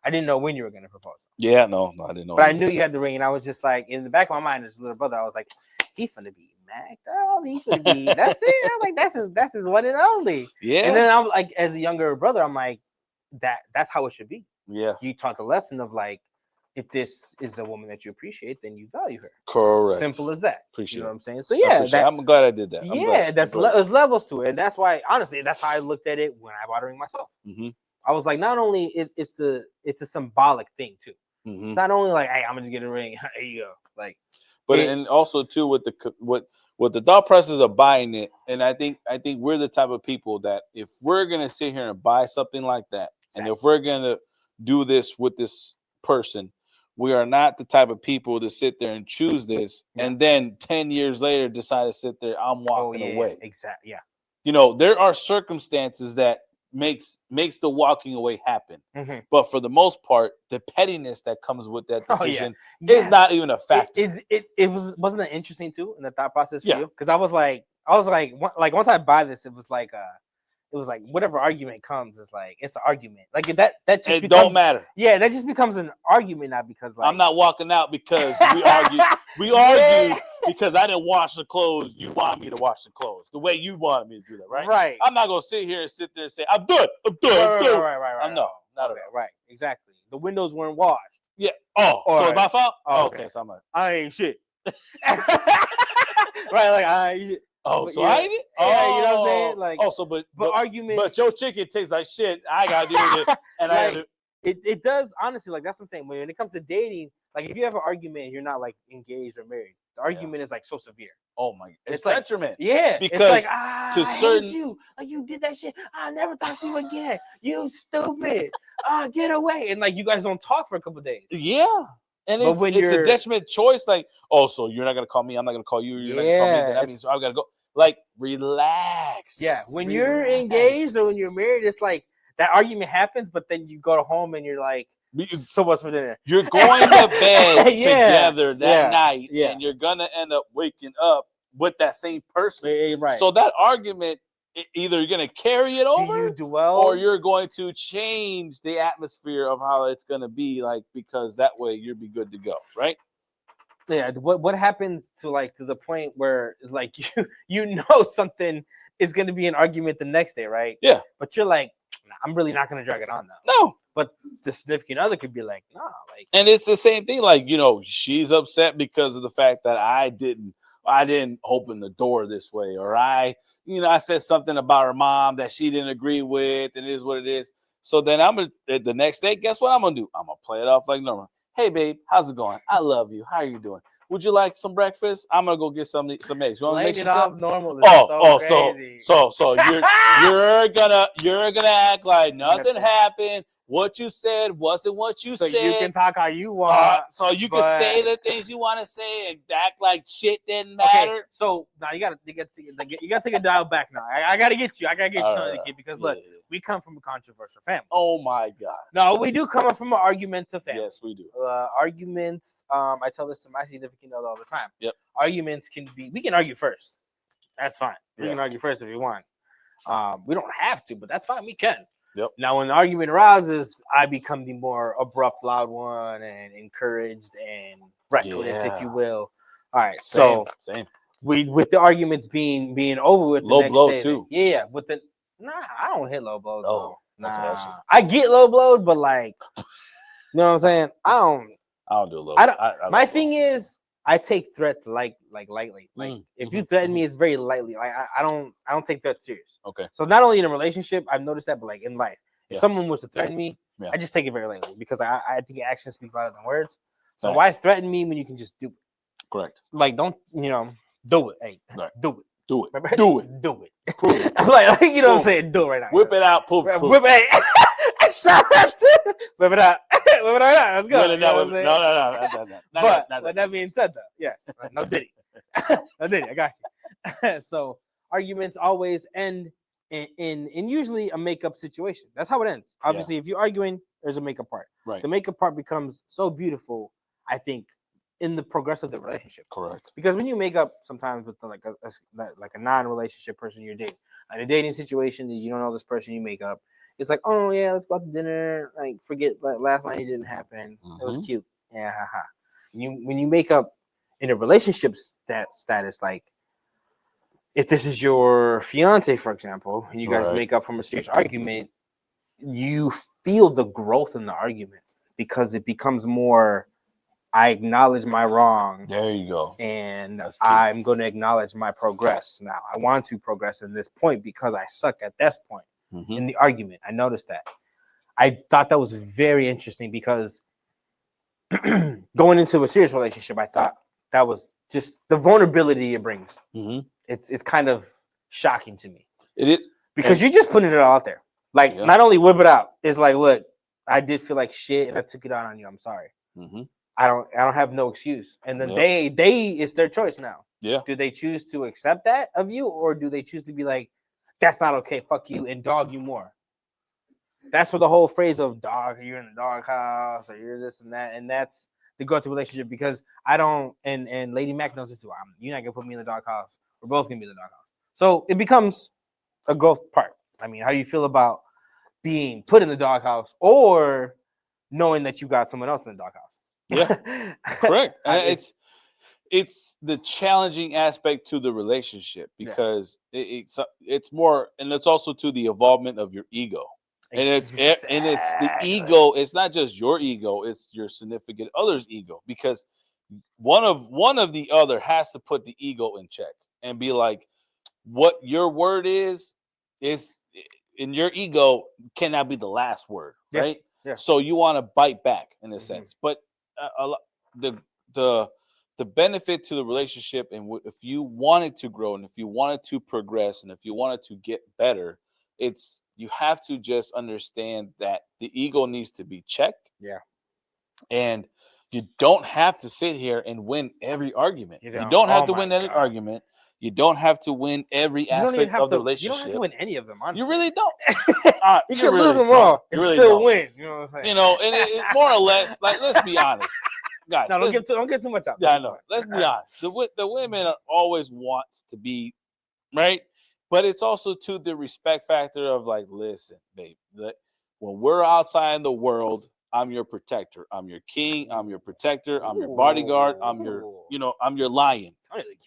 A: I didn't know when you were gonna propose.
B: Yeah, no, I didn't know.
A: But I knew you had the ring, and I was just like, in the back of my mind, as a little brother, I was like, he finna be Mac. Oh, he finna be. That's it. I was like, that's his one and only. Yeah. And then I'm like, as a younger brother, I'm like, that's how it should be. Yeah. You taught the lesson of like, if this is a woman that you appreciate, then you value her. Correct. Simple as that. Appreciate. You know what I'm saying? So yeah, I'm glad I did that. There's levels to it, and that's why honestly, that's how I looked at it when I bought a ring myself. Mm-hmm. I was like, not only it's a symbolic thing too. Mm-hmm. It's not only like, hey, I'm gonna just get a ring. There you go. Like,
B: but and also too with the thought process of buying it, and I think we're the type of people that if we're gonna sit here and buy something like that, and if we're gonna do this with this person, we are not the type of people to sit there and choose this, and then 10 years later decide to sit there. I'm walking away.
A: Exactly. Yeah.
B: You know, there are circumstances that makes the walking away happen.
A: Mm-hmm.
B: But for the most part, the pettiness that comes with that
A: Oh,
B: decision
A: yeah.
B: is not even a factor.
A: Wasn't that interesting too in the thought process for
B: Yeah.
A: you? Because I was like once I buy this, it was like whatever argument comes, it's like it's an argument. Like that just
B: It
A: becomes,
B: don't matter.
A: Yeah, that just becomes an argument now because like
B: I'm not walking out because we argued. We argued because I didn't wash the clothes. You wanted me to wash the clothes the way you wanted me to do that, right?
A: Right.
B: I'm not gonna sit there and say I'm done. I'm done.
A: Right.
B: No, not at all.
A: Right. Exactly. The windows weren't washed.
B: Yeah. Oh, so
A: Right.
B: it's my fault.
A: Oh,
B: Okay, so I'm like,
A: I ain't shit. Right. Like I ain't shit.
B: oh,
A: But
B: so
A: yeah.
B: I did.
A: Yeah, you know what I'm saying? Like,
B: oh, so but
A: arguments.
B: but your chicken tastes like shit. I gotta deal with it, and I
A: Like,
B: gotta.
A: it does, honestly. Like that's what I'm saying. When it comes to dating, like if you have an argument, you're not like engaged or married. The argument is like so severe.
B: Oh my, it's
A: like
B: detriment.
A: Yeah,
B: Because
A: it's like
B: to
A: I
B: certain-
A: hate you, like you did that shit. I'll never talk to you again. You stupid. Get away. And like you guys don't talk for a couple days.
B: Yeah. And
A: But
B: it's,
A: when
B: it's a
A: you're-
B: detriment choice. Like, oh, so you're not gonna call me. I'm not gonna call you. You're not gonna call me.
A: Yeah,
B: Then that means I gotta go. Like, relax.
A: Yeah, when you're
B: Relax.
A: engaged or when you're married, it's like that argument happens, but then you go home and you're like, so what's for dinner?
B: You're going to bed
A: Yeah,
B: together that
A: yeah,
B: night,
A: yeah.
B: and you're gonna end up waking up with that same person.
A: Right.
B: So that argument, either you're gonna carry it
A: do
B: over,
A: you dwell?
B: or you're going to change the atmosphere of how it's gonna be, like, because that way you'll be good to go, right?
A: Yeah. What happens to the point where like you know something is gonna be an argument the next day, right?
B: Yeah.
A: But you're like, nah, I'm really not gonna drag it on now.
B: No.
A: But the significant other could be like, nah, like.
B: And it's the same thing, like, you know, she's upset because of the fact that I didn't open the door this way, or I said something about her mom that she didn't agree with, and it is what it is. So then the next day, guess what I'm gonna do? I'm gonna play it off like normal. Hey babe, how's it going? I love you. How are you doing? Would you like some breakfast? I'm gonna go get some eggs. You want to make
A: it
B: some?
A: off normal.
B: So you're gonna act like nothing happened. What you said wasn't what you said.
A: So you can talk how you want.
B: So you can say the things you want to say and act like shit didn't matter.
A: Okay, so now you gotta take a dial back now. I gotta get you. Something, kid, because look, we come from a controversial family.
B: Oh my god.
A: No, we do come from an argumentative family.
B: Yes, we do.
A: Arguments. I tell this to my significant other all the time.
B: Yep.
A: Arguments we can argue first. That's fine. We can argue first if you want. We don't have to, but that's fine. We can.
B: Yep.
A: Now, when the argument arises, I become the more abrupt, loud one, and encouraged and reckless, if you will. All right.
B: Same.
A: With the arguments being over with,
B: low
A: the next
B: blow
A: day,
B: too.
A: Yeah. I don't hit low blows.
B: Oh,
A: nah.
B: okay,
A: I get low blowed, but like, you know what I'm saying? I don't
B: do low.
A: My thing is, I take threats lightly. Like if you threaten me, it's very lightly. Like I don't take threats serious.
B: Okay.
A: So not only in a relationship, I've noticed that, but like in life, if someone was to threaten me, I just take it very lightly because I think actions speak louder than words. So why threaten me when you can just do it?
B: Correct.
A: Like don't do it. Hey, do it.
B: Do it.
A: Remember?
B: Do it.
A: Do it. like you know what I'm saying? Do it right now.
B: Whip it out. Poof.
A: Whip it. Whip it out. Whip it out. Let's go.
B: No.
A: But with that being said, though, yes, no Diddy. No Diddy. I got you. So arguments always end in usually a makeup situation. That's how it ends. Obviously, if you're arguing, there's a makeup part.
B: Right.
A: The makeup part becomes so beautiful, I think, in the progress of the relationship.
B: Correct.
A: Because when you make up sometimes with like a non-relationship person you're dating, in a dating situation that you don't know this person, you make up. It's like, oh yeah, let's go out to dinner. Like, forget last night it didn't happen. It was cute. Yeah, haha. When you make up in a relationship status, like if this is your fiance, for example, and you guys make up from a serious argument, you feel the growth in the argument because it becomes more. I acknowledge my wrong.
B: There you go.
A: And I'm going to acknowledge my progress. Now, I want to progress in this point because I suck at this point in the argument. I noticed that. I thought that was very interesting because going into a serious relationship, I thought that was just the vulnerability it brings. It's kind of shocking to me. Because you're just putting it all out there. Like, not only whip it out, it's like, look, I did feel like shit and I took it out on you. I'm sorry. I don't have no excuse. And then they it's their choice now.
B: Yeah.
A: Do they choose to accept that of you, or do they choose to be like, that's not okay. Fuck you and dog you more. That's what the whole phrase of dog, you're in the doghouse or you're this and that, and that's the growth of relationship because I don't and Lady Mac knows this too. You're not gonna put me in the doghouse. We're both gonna be in the doghouse. So it becomes a growth part. I mean, how do you feel about being put in the doghouse or knowing that you got someone else in the doghouse?
B: Yeah, correct. And it's the challenging aspect to the relationship because it's more, and it's also to the involvement of your ego. And it's the ego. It's not just your ego; it's your significant other's ego. Because one of the other has to put the ego in check and be like, what your word is in your ego cannot be the last word, right?
A: Yeah.
B: So you want to bite back in a sense, but the benefit to the relationship, and if you wanted to grow, and if you wanted to progress, and if you wanted to get better, it's you have to just understand that the ego needs to be checked.
A: Yeah.
B: And you don't have to sit here and win every argument. You don't have to win every argument. You don't have to win every aspect of the relationship.
A: You don't have to win any of them, honestly.
B: You really don't.
A: You can lose them all and still win. You know what I'm saying?
B: You know, and it's more or less, like, let's be honest. Guys,
A: no, don't get too much out.
B: Yeah, I know. Let's be honest. The women always wants to be, right? But it's also to the respect factor of like, listen, babe, when we're outside in the world, I'm your protector. I'm your king. I'm your protector. I'm your bodyguard. I'm your lion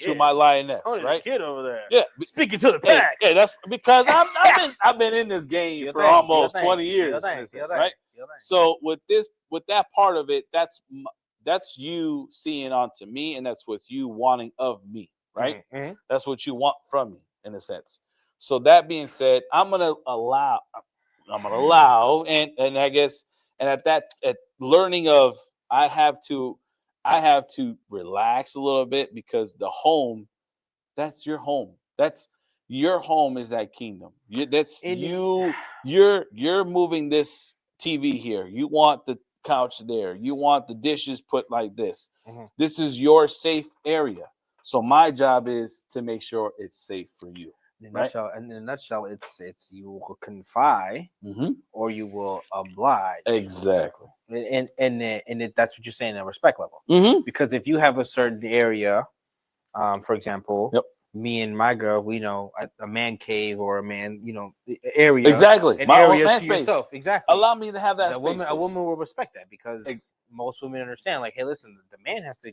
B: to my lioness, right?
A: The kid over there.
B: Yeah,
A: speaking to the pack.
B: Yeah, that's because I've been in this game for almost 20 years, right? So with that part of it, that's you seeing onto me, and that's what you wanting of me, right?
A: Mm-hmm.
B: That's what you want from me, in a sense. So that being said, I'm gonna allow, and I guess, and at learning of, I have to relax a little bit because the home, that's your home. That's your home is that kingdom. You're moving this TV here. You want the couch there. You want the dishes put like this. Mm-hmm. This is your safe area. So my job is to make sure it's safe for you.
A: In a nutshell, it's you will confide or you will oblige.
B: Exactly.
A: And that's what you're saying at respect level. Mm-hmm. Because if you have a certain area, for example, me and my girl, we know a man cave or a man, area.
B: Exactly.
A: An area to space. Yourself. Exactly.
B: Allow me to have that space.
A: A woman will respect that because most women understand, like, hey, listen, the man has to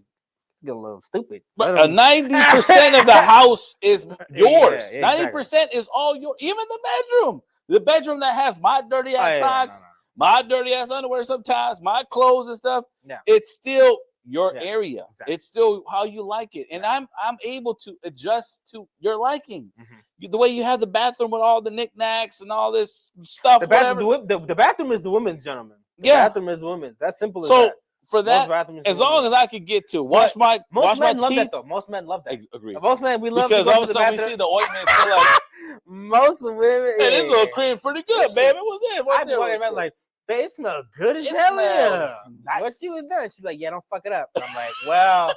A: get a little stupid.
B: But 90% of the house is yours. 90% is all yours. Even the bedroom. The bedroom that has my dirty ass socks, my dirty ass underwear sometimes, my clothes and stuff. Yeah. It's still your area. Exactly. It's still how you like it. And I'm able to adjust to your liking. Mm-hmm. The way you have the bathroom with all the knickknacks and all this stuff.
A: The bathroom is the women's, gentlemen. The bathroom is the women's. That's simple as that.
B: For that, as long as I could get to wash my teeth.
A: Most men love that.
B: Agree.
A: Most men, we love
B: because all of a sudden we see the ointment. Like,
A: most women.
B: Hey, this little cream pretty good, baby. What's it?
A: I'm walking around like, they smell good as hell. Nice. What you was doing? She's like, yeah, don't fuck it up. And I'm like, well,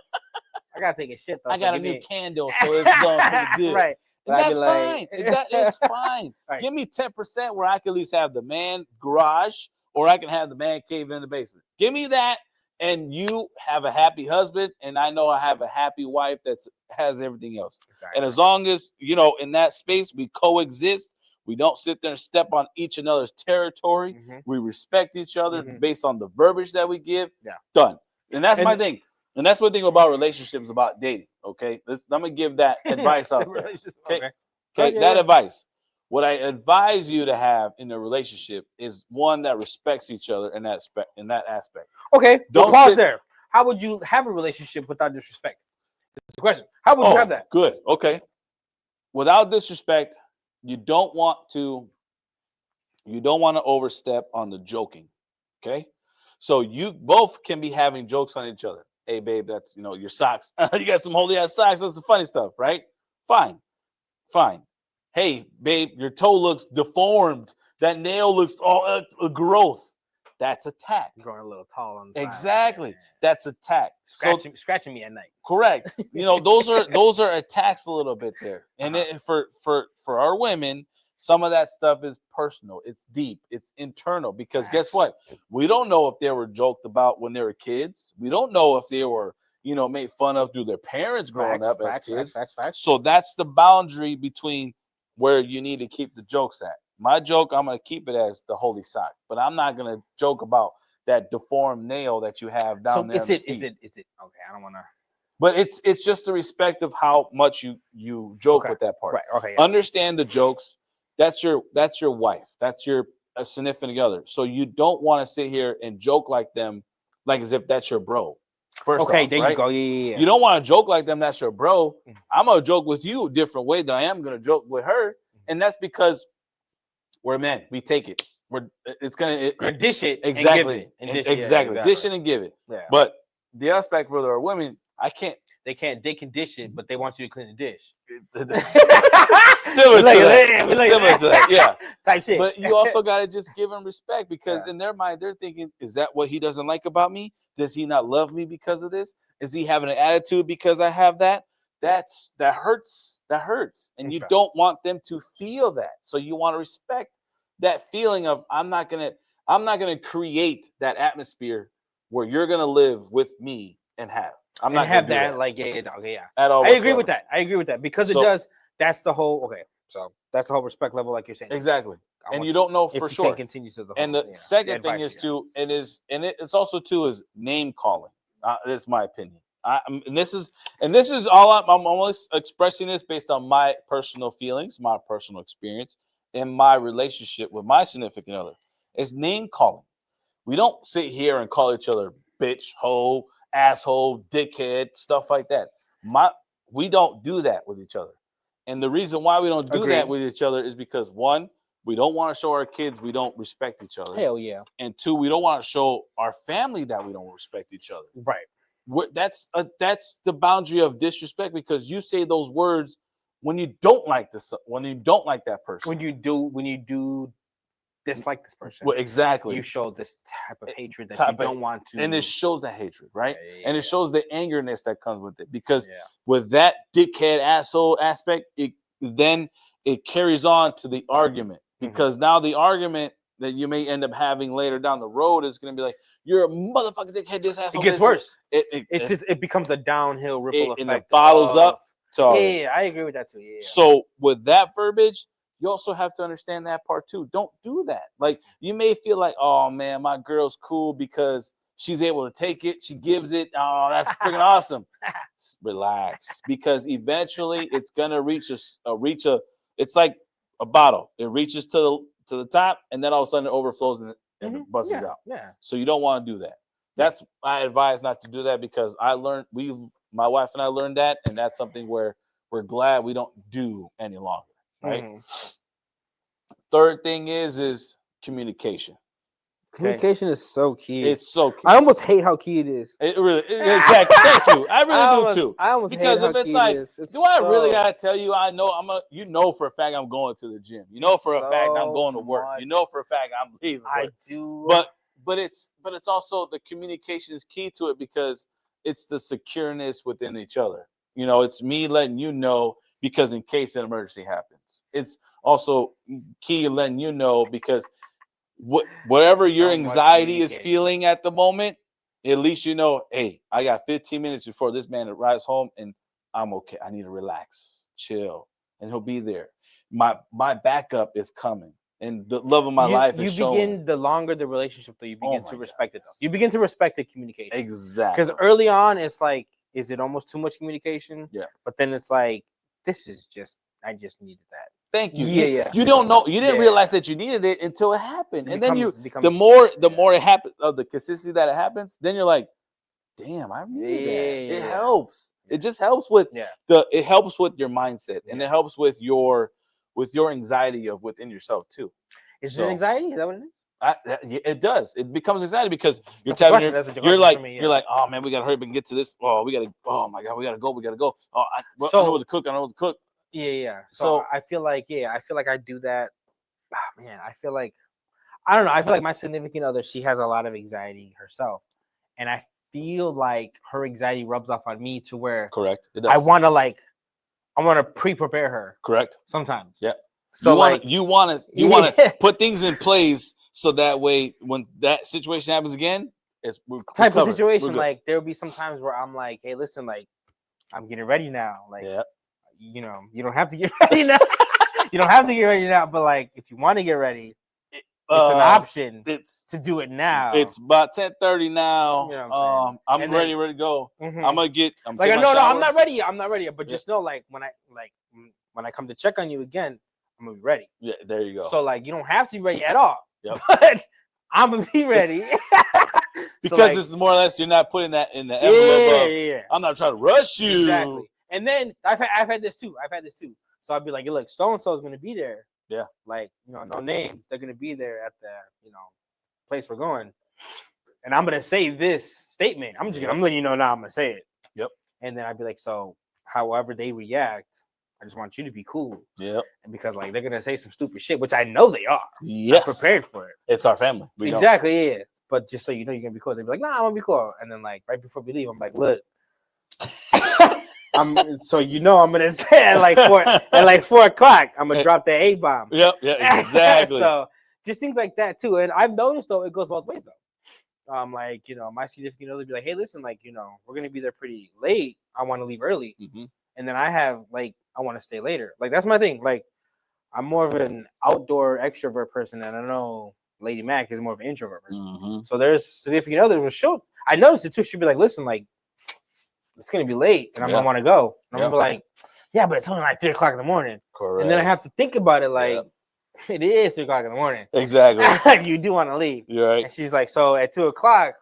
A: I gotta take a shit though.
B: I got a new candle, so it's going pretty good. Right. And that's fine. That's fine. Right. Give me 10% where I can at least have the man garage, or I can have the man cave in the basement. Give me that. And you have a happy husband, and I know I have a happy wife that has everything else. Exactly. And as long as, in that space, we coexist, we don't sit there and step on each another's territory. Mm-hmm. We respect each other based on the verbiage that we give. Yeah. Done. And that's my thing. And that's one thing about relationships, about dating. Okay. I'm going to give that advice out there. Okay. That advice. What I advise you to have in a relationship is one that respects each other in that aspect.
A: Okay, don't pause there. How would you have a relationship without disrespect? That's the question. How would you have that?
B: Good. Okay. Without disrespect, you don't want to overstep on the joking. Okay. So you both can be having jokes on each other. Hey, babe, that's your socks. You got some holy ass socks. That's the funny stuff, right? Fine. Hey, babe, your toe looks deformed. That nail looks all growth. That's attack.
A: You're growing a little tall on the side.
B: Exactly.
A: Yeah.
B: That's attack.
A: Scratching me at night.
B: Correct. Those are attacks a little bit there. And for our women, some of that stuff is personal. It's deep. It's internal. Because guess what? We don't know if they were joked about when they were kids. We don't know if they were, made fun of through their parents growing up as kids.
A: Facts.
B: So that's the boundary between where you need to keep the jokes at. My joke, I'm going to keep it as the holy sock, but I'm not going to joke about that deformed nail that you have down there.
A: Is it okay? I don't want to.
B: But it's just the respect of how much you joke with that part.
A: Right. Okay. Yeah.
B: Understand the jokes. That's your wife. That's your significant other. So you don't want to sit here and joke like them, like as if that's your bro. First
A: okay,
B: off,
A: there
B: right?
A: you go. Yeah.
B: You don't want to joke like them. That's your bro. I'm gonna joke with you a different way than I am gonna joke with her, and that's because we're men. We take it. It's gonna
A: dish it
B: exactly.
A: And give it.
B: Exactly. Dish it and give it.
A: Yeah.
B: But the aspect for our women, I can't.
A: They can dish it, but they want you to clean the dish.
B: Similar to that, yeah.
A: Type shit.
B: But you also got to just give them respect because in their mind, they're thinking, is that what he doesn't like about me? Does he not love me because of this? Is he having an attitude because I have that? That hurts. That hurts. And you don't want them to feel that. So you want to respect that feeling of I'm not gonna create that atmosphere where you're gonna live with me and have. I'm not
A: have
B: that.
A: At all. I agree with that because it does. That's the whole. Okay, so that's the whole respect level, like you're saying.
B: Exactly. And you don't know for sure.
A: Continue to the whole,
B: and the second thing is it's also is name calling. That's my opinion. This is all I'm almost expressing this based on my personal feelings, my personal experience, and my relationship with my significant other. It's name calling. We don't sit here and call each other bitch, hoe, asshole, dickhead, stuff like that. We don't do that with each other. And the reason why we don't do that with each other is because one, we don't want to show our kids we don't respect each other.
A: Hell yeah.
B: And two, we don't want to show our family that we don't respect each other.
A: Right.
B: That's the boundary of disrespect because you say those words when you don't like that person.
A: When you do dislike this person.
B: Well, exactly.
A: You show this type of hatred that you don't want to.
B: And it shows the hatred, right?
A: Yeah.
B: And it shows the angerness that comes with it. Because with that dickhead asshole aspect, it carries on to the argument. Because now the argument that you may end up having later down the road is going to be like, you're a motherfucking dickhead, this asshole.
A: It gets worse.
B: It
A: becomes a downhill ripple effect.
B: And it bottles up.
A: Yeah, I agree with that too. Yeah.
B: So with that verbiage, you also have to understand that part too. Don't do that. Like you may feel like, oh man, my girl's cool because she's able to take it. She gives it. Oh, that's freaking awesome. Relax, because eventually it's gonna reach a. It's like a bottle. It reaches to the top, and then all of a sudden it overflows and it busts out.
A: Yeah.
B: So you don't want to do that. That's I advise not to do that because my wife and I learned that, and that's something where we're glad we don't do any longer. Right. Third thing is communication.
A: Communication is so key.
B: It's so key.
A: I almost hate how key it is.
B: It really, exactly. Thank you. I really do too.
A: I almost
B: because
A: hate
B: if it's like, do I really gotta tell you? I know you know for a fact I'm going to the gym. You know for a fact I'm going to work. You know for a fact I'm leaving.
A: I do.
B: But it's also the communication is key to it because it's the secureness within each other. It's me letting you know because in case an emergency happens. It's also key in letting you know because whatever your anxiety is feeling at the moment, at least you know, hey, I got 15 minutes before this man arrives home and I'm okay. I need to relax, chill, and he'll be there. My backup is coming. And the love of my life is showing.
A: The longer the relationship, though, you begin to respect it, though. You begin to respect the communication.
B: Exactly.
A: Because early on, it's like, is it almost too much communication?
B: Yeah.
A: But then it's like, I just needed that.
B: Thank you.
A: Yeah.
B: You don't know. You didn't realize that you needed it until it happened. And then the more it happens, of the consistency that it happens, then you're like, damn, I needed that. It helps. It just helps with it helps with your mindset and it helps with your anxiety of within yourself too.
A: Is it anxiety? Is that what it is?
B: It does. It becomes anxiety because you're like, oh man, we gotta hurry up and get to this. Oh, oh my god, we gotta go. Oh, I know what to cook. Yeah.
A: So I feel like I do that. Oh, man, I feel like I don't know. I feel like my significant other, she has a lot of anxiety herself, and I feel like her anxiety rubs off on me to where
B: Correct. It does.
A: I want to pre-prepare her.
B: Correct.
A: Sometimes.
B: Yeah.
A: So
B: you want to put things in place so that way when that situation happens again, we're
A: type
B: covered.
A: of situation. Like there'll be some times where I'm like, hey, listen, like I'm getting ready now. Like, you know, you don't have to get ready now. You don't have to get ready now, but like if you want to get ready, it's an option. To do it now.
B: It's about 10:30 now.
A: You know what I'm
B: I'm ready to go.
A: Mm-hmm.
B: I'm gonna get.
A: I'm not ready. I'm not ready. But just know, like when I come to check on you again, I'm gonna be ready.
B: Yeah, there you go.
A: So like you don't have to be ready at all.
B: Yep.
A: But I'm gonna be ready.
B: Because it's more or less you're not putting that in the envelope of, I'm not trying to rush you.
A: Exactly. And then I've had this too. So I'd be like, look, so and so is gonna be there.
B: Yeah.
A: Like, you know, no names. They're gonna be there at the, you know, place we're going. And I'm gonna say this statement. I'm letting you know now I'm gonna say it.
B: Yep.
A: And then I'd be like, so however they react, I just want you to be cool.
B: Yep.
A: And because like they're gonna say some stupid shit, which I know they are.
B: Yes.
A: I'm prepared for it.
B: It's our family.
A: Exactly, yeah. But just so you know you're gonna be cool. They'd be like, nah, I'm gonna be cool. And then like right before we leave, I'm like, look. So you know I'm gonna say at like 4 o'clock, I'm gonna drop the A-bomb.
B: Yep, yeah, exactly.
A: So just things like that too. And I've noticed though it goes both ways though. Like, you know, my significant other be like, hey, listen, like, you know, we're gonna be there pretty late. I want to leave early.
B: Mm-hmm.
A: And then I have like I want to stay later. Like that's my thing. Like I'm more of an outdoor extrovert person, and I know Lady Mac is more of an introvert person.
B: Mm-hmm.
A: So there's significant other was show. I noticed it too. She'd be like, listen, like it's gonna be late, and I'm gonna want to go. And I'm gonna be like, yeah, but it's only like 3 o'clock in the morning.
B: Correct.
A: And then I have to think about it like it is 3 o'clock in the morning.
B: Exactly.
A: You do want to leave.
B: You're right.
A: And she's like, so at 2 o'clock,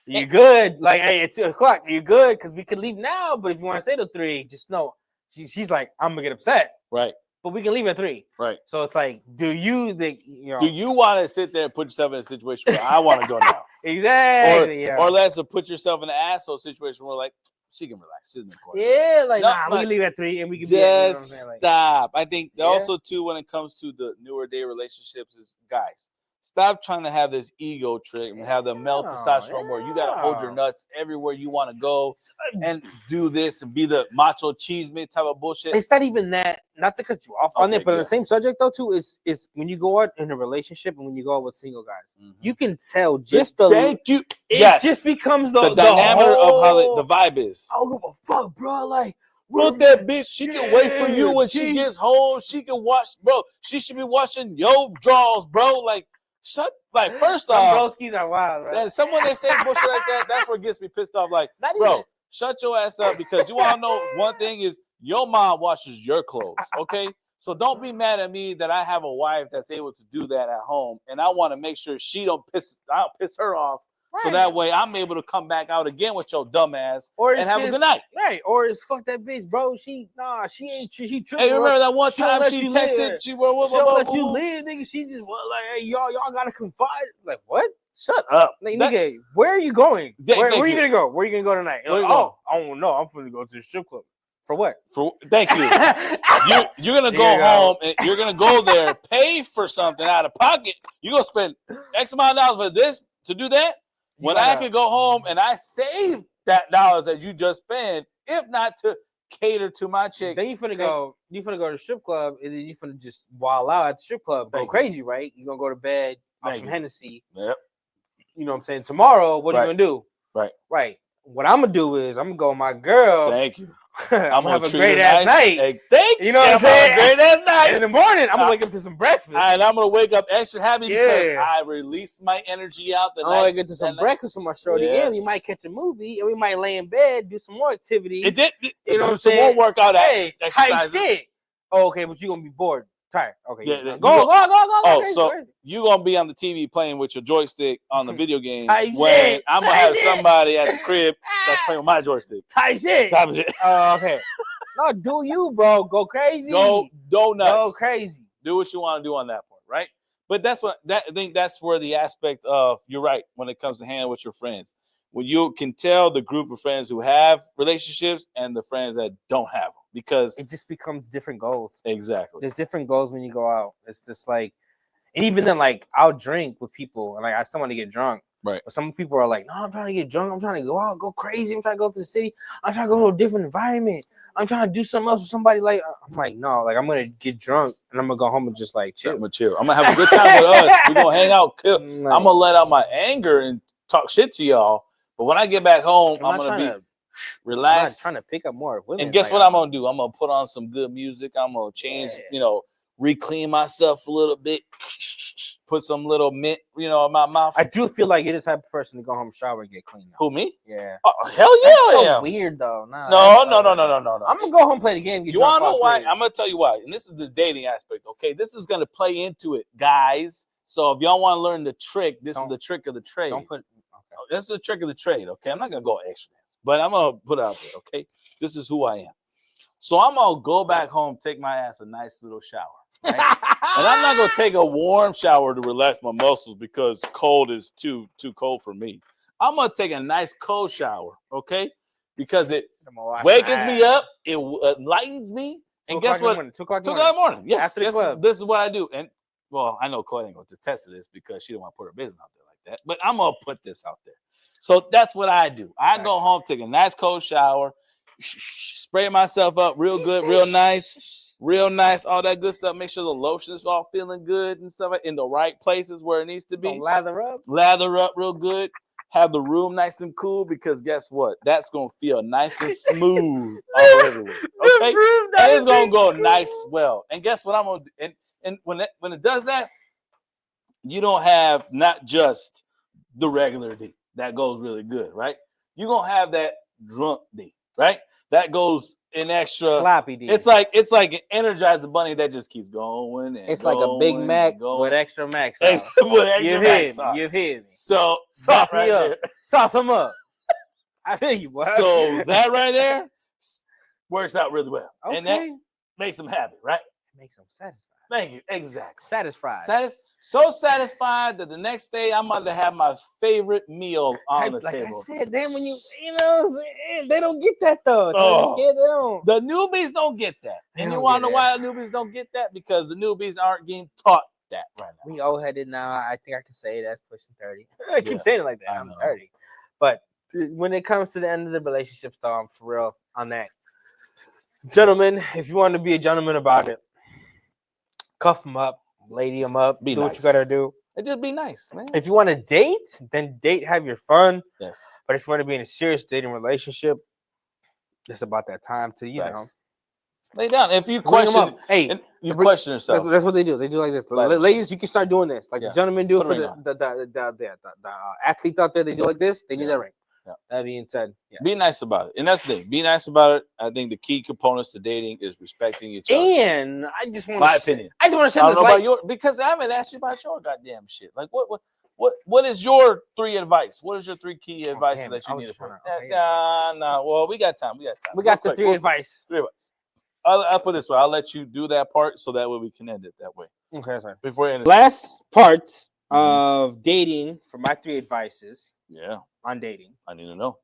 A: you good? Like, hey, at 2 o'clock, you good? Because we could leave now, but if you want to stay till 3, just know. She's like, I'm gonna get upset.
B: Right.
A: But we can leave at 3.
B: Right.
A: So it's like, do you
B: want to sit there and put yourself in a situation where I want to go now?
A: Exactly.
B: Or let's put yourself in an asshole situation where like she can relax, sit in the corner.
A: Yeah, like we leave at 3 and we can
B: just stop. I think also too when it comes to the newer day relationships is guys. Stop trying to have this ego trip and have the male testosterone where you got to hold your nuts everywhere you want to go and do this and be the macho cheeseman type of bullshit.
A: It's not even that, not to cut you off on it, but on the same subject though too, is when you go out in a relationship and when you go out with single guys, you can tell just it just becomes the
B: diameter of how the vibe is.
A: I don't give a fuck, bro. Like,
B: look, that bitch, she can wait for you when she gets home. She can watch, bro. She should be watching your draws, bro. Like, first off,
A: broskies are wild, right?
B: And someone that says bullshit like that, that's what gets me pissed off. Like, bro, shut your ass up because you want to know one thing is your mom washes your clothes, okay? So don't be mad at me that I have a wife that's able to do that at home, and I want to make sure I don't piss her off. Right. So that way I'm able to come back out again with your dumb ass and have a good night.
A: Right. Or it's fuck that bitch, bro. She ain't she tripping.
B: Hey, remember that one time she texted, she won't
A: let you live, nigga. She just like, hey, y'all gotta confide. Like, what?
B: Shut up.
A: Like, nigga, where are you going? Where are you gonna go? Where are you gonna go tonight? Like, I don't know. I'm gonna go to the strip club. For what?
B: Thank you. You're gonna go home and you're gonna go there, pay for something out of pocket. You're gonna spend X amount of dollars for this to do that. When I can go home and I save that dollars that you just spent, if not to cater to my chick.
A: Then you finna go to the strip club and then you finna just wild out at the strip club, go crazy, right? You're gonna go to bed, have some Hennessy.
B: Yep.
A: You know what I'm saying? Tomorrow, what are you gonna do? Right. What I'm gonna do is I'm gonna go with my girl.
B: Thank you.
A: I'm gonna have a great ass night.
B: Hey, thank you.
A: You know what I'm saying?
B: Great ass night.
A: In the morning, I'm gonna wake up to some breakfast.
B: And I'm gonna wake up extra happy because I released my energy out the night.
A: I get to some breakfast with my shorty. Yeah, we might catch a movie and we might lay in bed, do some more activities.
B: You know what I'm saying? Some more workout
A: type shit. Oh, okay, but you're gonna be bored. Tired. Okay.
B: Yeah,
A: go.
B: So you're gonna be on the TV playing with your joystick on the video game
A: when
B: I'm gonna have somebody at the crib that's playing with my joystick.
A: Type shit. Okay. No, do you, bro? Go crazy.
B: Go nuts.
A: Go crazy.
B: Do what you want to do on that point, right? But I think that's where the aspect of you're right when it comes to hanging with your friends. When you can tell the group of friends who have relationships and the friends that don't have them. Because
A: it just becomes different goals.
B: Exactly.
A: There's different goals when you go out. It's just like And even then, like I'll drink with people, and like I still want to get drunk.
B: Right.
A: But some people are like, no, I'm trying to get drunk. I'm trying to go out, go crazy. I'm trying to go to the city. I'm trying to go to a different environment. I'm trying to do something else with somebody. Like I'm like, no, like I'm gonna get drunk and I'm gonna go home and just like chill.
B: I'm gonna chill. I'm gonna have a good time with us. We're gonna hang out. Kill. I'm gonna let out my anger and talk shit to y'all. But when I get back home, I'm gonna be relaxed.
A: I'm not trying to pick up more women.
B: And guess what I'm gonna do? I'm gonna put on some good music. I'm gonna change, re-clean myself a little bit. Put some little mint, in my mouth.
A: I do feel like you're the type of person to go home, shower, and get clean.
B: Who, me?
A: Yeah.
B: Oh, hell yeah,
A: that's so
B: I am.
A: Weird though.
B: No.
A: I'm gonna go home, play the game.
B: You wanna know why? I'm gonna tell you why. And this is the dating aspect. Okay, this is gonna play into it, guys. So if y'all want to learn the trick, this is the trick of the trade.
A: Don't put.
B: Okay. This is the trick of the trade. Okay, I'm not gonna go extra, but I'm gonna put it out there. Okay, this is who I am. So I'm gonna go back home, take my ass a nice little shower. Right? And I'm not gonna take a warm shower to relax my muscles because cold is too cold for me. I'm gonna take a nice cold shower, okay? Because it wakens me up, it enlightens me, and guess what?
A: 2 o'clock
B: in the morning. Yes,
A: after the club.
B: This is what I do. And well, I know Chloe ain't gonna test this because she don't want to put her business out there like that. But I'm gonna put this out there. So that's what I do. I go home, take a nice cold shower, spray myself up real good, real nice, all that good stuff. Make sure the lotion is all feeling good and stuff in the right places where it needs to be.
A: Lather up
B: real good. Have the room nice and cool because guess what? That's gonna feel nice and smooth all everywhere. Okay, and it's gonna go nice, well. And guess what I'm gonna do? And when it does that, you don't have not just the regular D that goes really good, right? You're gonna have that drunk D, right? That goes in extra
A: sloppy D.
B: It's like an Energizer bunny that just keeps going. And
A: it's like a Big Mac with extra max. You've hit me.
B: So
A: sauce me up. Sauce them up. I feel you, boy.
B: So that right there works out really well.
A: Okay.
B: And that makes them happy, right?
A: It makes them satisfied.
B: Thank you. Exactly.
A: Satisfied.
B: So satisfied that the next day I'm about to have my favorite meal on the table.
A: Like I said, then when they don't get that though. They don't.
B: The newbies don't get that. And you want to know why the newbies don't get that? Because the newbies aren't getting taught that right now.
A: We old headed now. I think I can say that's pushing 30. I keep saying it like that. I'm 30. But when it comes to the end of the relationship, though, I'm for real on that. Gentlemen, if you want to be a gentleman about it, cuff them up, lady them up, do what you gotta do.
B: And just be nice, man.
A: If you want to date, then date, have your fun.
B: Yes.
A: But if you want to be in a serious dating relationship, it's about that time to,
B: lay down. If you question, you question yourself.
A: That's what they do. They do like this. Ladies, you can start doing this. Like the gentlemen do for the athletes out there. They do like this. They need that ring. Yeah. That being said,
B: be nice about it. And that's the thing. Be nice about it. I think the key components to dating is respecting each other.
A: And I just want
B: my opinion.
A: I just want to say this
B: about your, because I haven't asked you about your goddamn shit. Like what is your 3 advice? What is your 3 key advice that you need to put? Nah. Well, we got time. We got
A: the 3 advice.
B: 3 advice. I'll put it this way. I'll let you do that part so that way we can end it that way.
A: Okay, sorry.
B: Before end
A: last part of dating for my 3 advices.
B: Yeah.
A: On dating.
B: I need to know.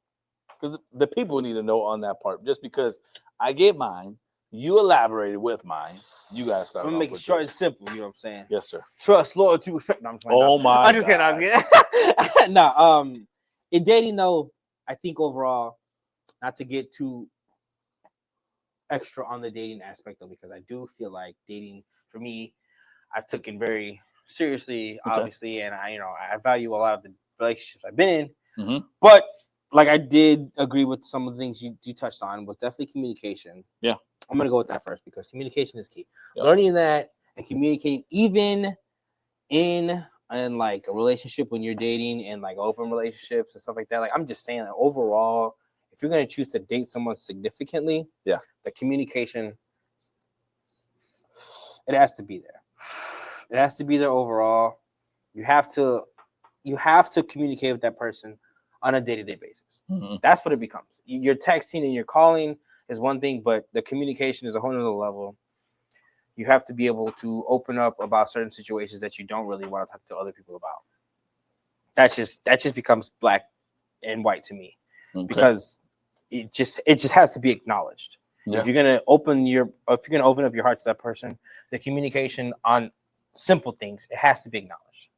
B: Because the people need to know on that part. Just because I gave mine, you elaborated with mine, you gotta start.
A: I'm gonna make it short and simple, you know what I'm saying?
B: Yes, sir.
A: Trust, loyalty, respect. No, I'm just kidding. I'm just kidding. No, in dating though, I think overall, not to get too extra on the dating aspect though, because I do feel like dating for me, I took it very seriously, obviously, and I value a lot of the relationships I've been in.
B: Mm-hmm.
A: But like I did agree with some of the things you touched on was definitely communication.
B: Yeah,
A: I'm gonna go with that first because communication is key. Yep. Learning that and communicating, even in like a relationship when you're dating and like open relationships and stuff like that. Like I'm just saying that overall, if you're gonna choose to date someone significantly, the communication, it has to be there. It has to be there overall. You have to communicate with that person on a day-to-day basis.
B: Mm-hmm.
A: That's what it becomes. You're texting and you're calling is one thing, but the communication is a whole nother level. You have to be able to open up about certain situations that you don't really want to talk to other people about. That just becomes black and white to me, because it just has to be acknowledged. Yeah. If you're gonna open up your heart to that person, the communication on simple things, it has to be acknowledged.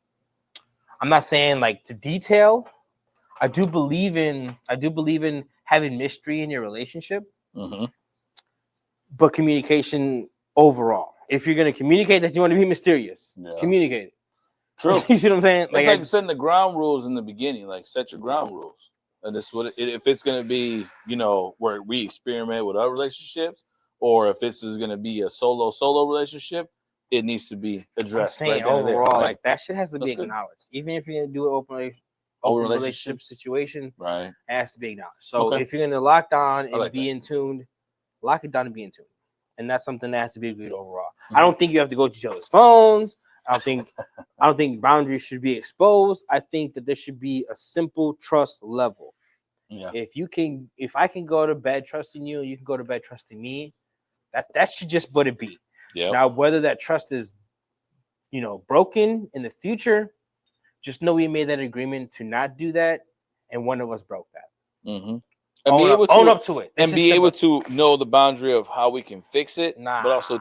A: I'm not saying like to detail. I do believe in having mystery in your relationship, but communication overall. If you're gonna communicate that you want to be mysterious, communicate it.
B: True.
A: You see what I'm saying?
B: It's like setting the ground rules in the beginning. Like set your ground rules, and this what if it's gonna be, you know, where we experiment with our relationships, or if this is gonna be a solo relationship, it needs to be addressed.
A: I'm saying
B: right
A: overall,
B: right?
A: like that shit has to be acknowledged. Even if you're gonna do an open relationship situation,
B: right?
A: It has to be acknowledged. So if you're gonna lock down and
B: like
A: be in tune, lock it down and be in tune. And that's something that has to be agreed overall. I don't think you have to go to each other's phones. I don't think boundaries should be exposed. I think that there should be a simple trust level.
B: Yeah.
A: If I can go to bed trusting you, you can go to bed trusting me. That should just what it be.
B: Yeah.
A: Now, whether that trust is, broken in the future, just know we made that agreement to not do that, and one of us broke that.
B: Mm-hmm.
A: And own up to it,
B: and be able to know the boundary of how we can fix it, but also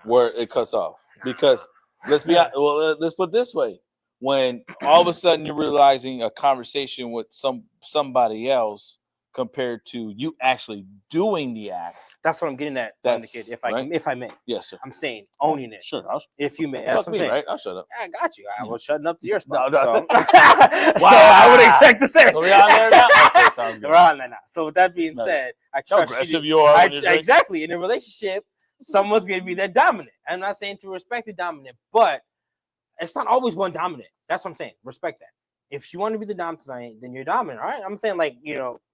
B: where it cuts off. Because let's be honest, let's put it this way: when all of a sudden you're realizing a conversation with somebody else compared to you actually doing the act.
A: That's what I'm getting at.
B: That's
A: the kid, if I may.
B: Yes, sir.
A: I'm saying owning it.
B: Sure.
A: If you may. That's what I'm saying.
B: Right? I'll shut up.
A: I got you. I was shutting up to your spot.
B: No.
A: So. Wow, I would expect the same.
B: So we're on there now? Okay, sounds good.
A: We're on there now. So with that being said, I trust
B: aggressive you are.
A: Exactly. In a relationship, someone's going to be that dominant. I'm not saying to respect the dominant, but it's not always one dominant. That's what I'm saying. Respect that. If you want to be the dominant tonight, then you're dominant. All right. I'm saying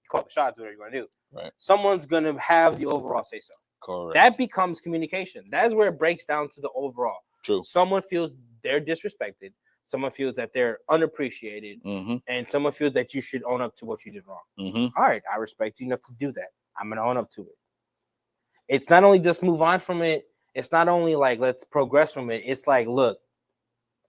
A: call the shots, whatever you want to do.
B: Right.
A: Someone's going to have the overall say so.
B: Correct.
A: That becomes communication. That's where it breaks down to the overall.
B: True.
A: Someone feels they're disrespected. Someone feels that they're unappreciated. And someone feels that you should own up to what you did wrong. All right. I respect you enough to do that. I'm going to own up to it. It's not only just move on from it. It's not only like, let's progress from it. It's like, look,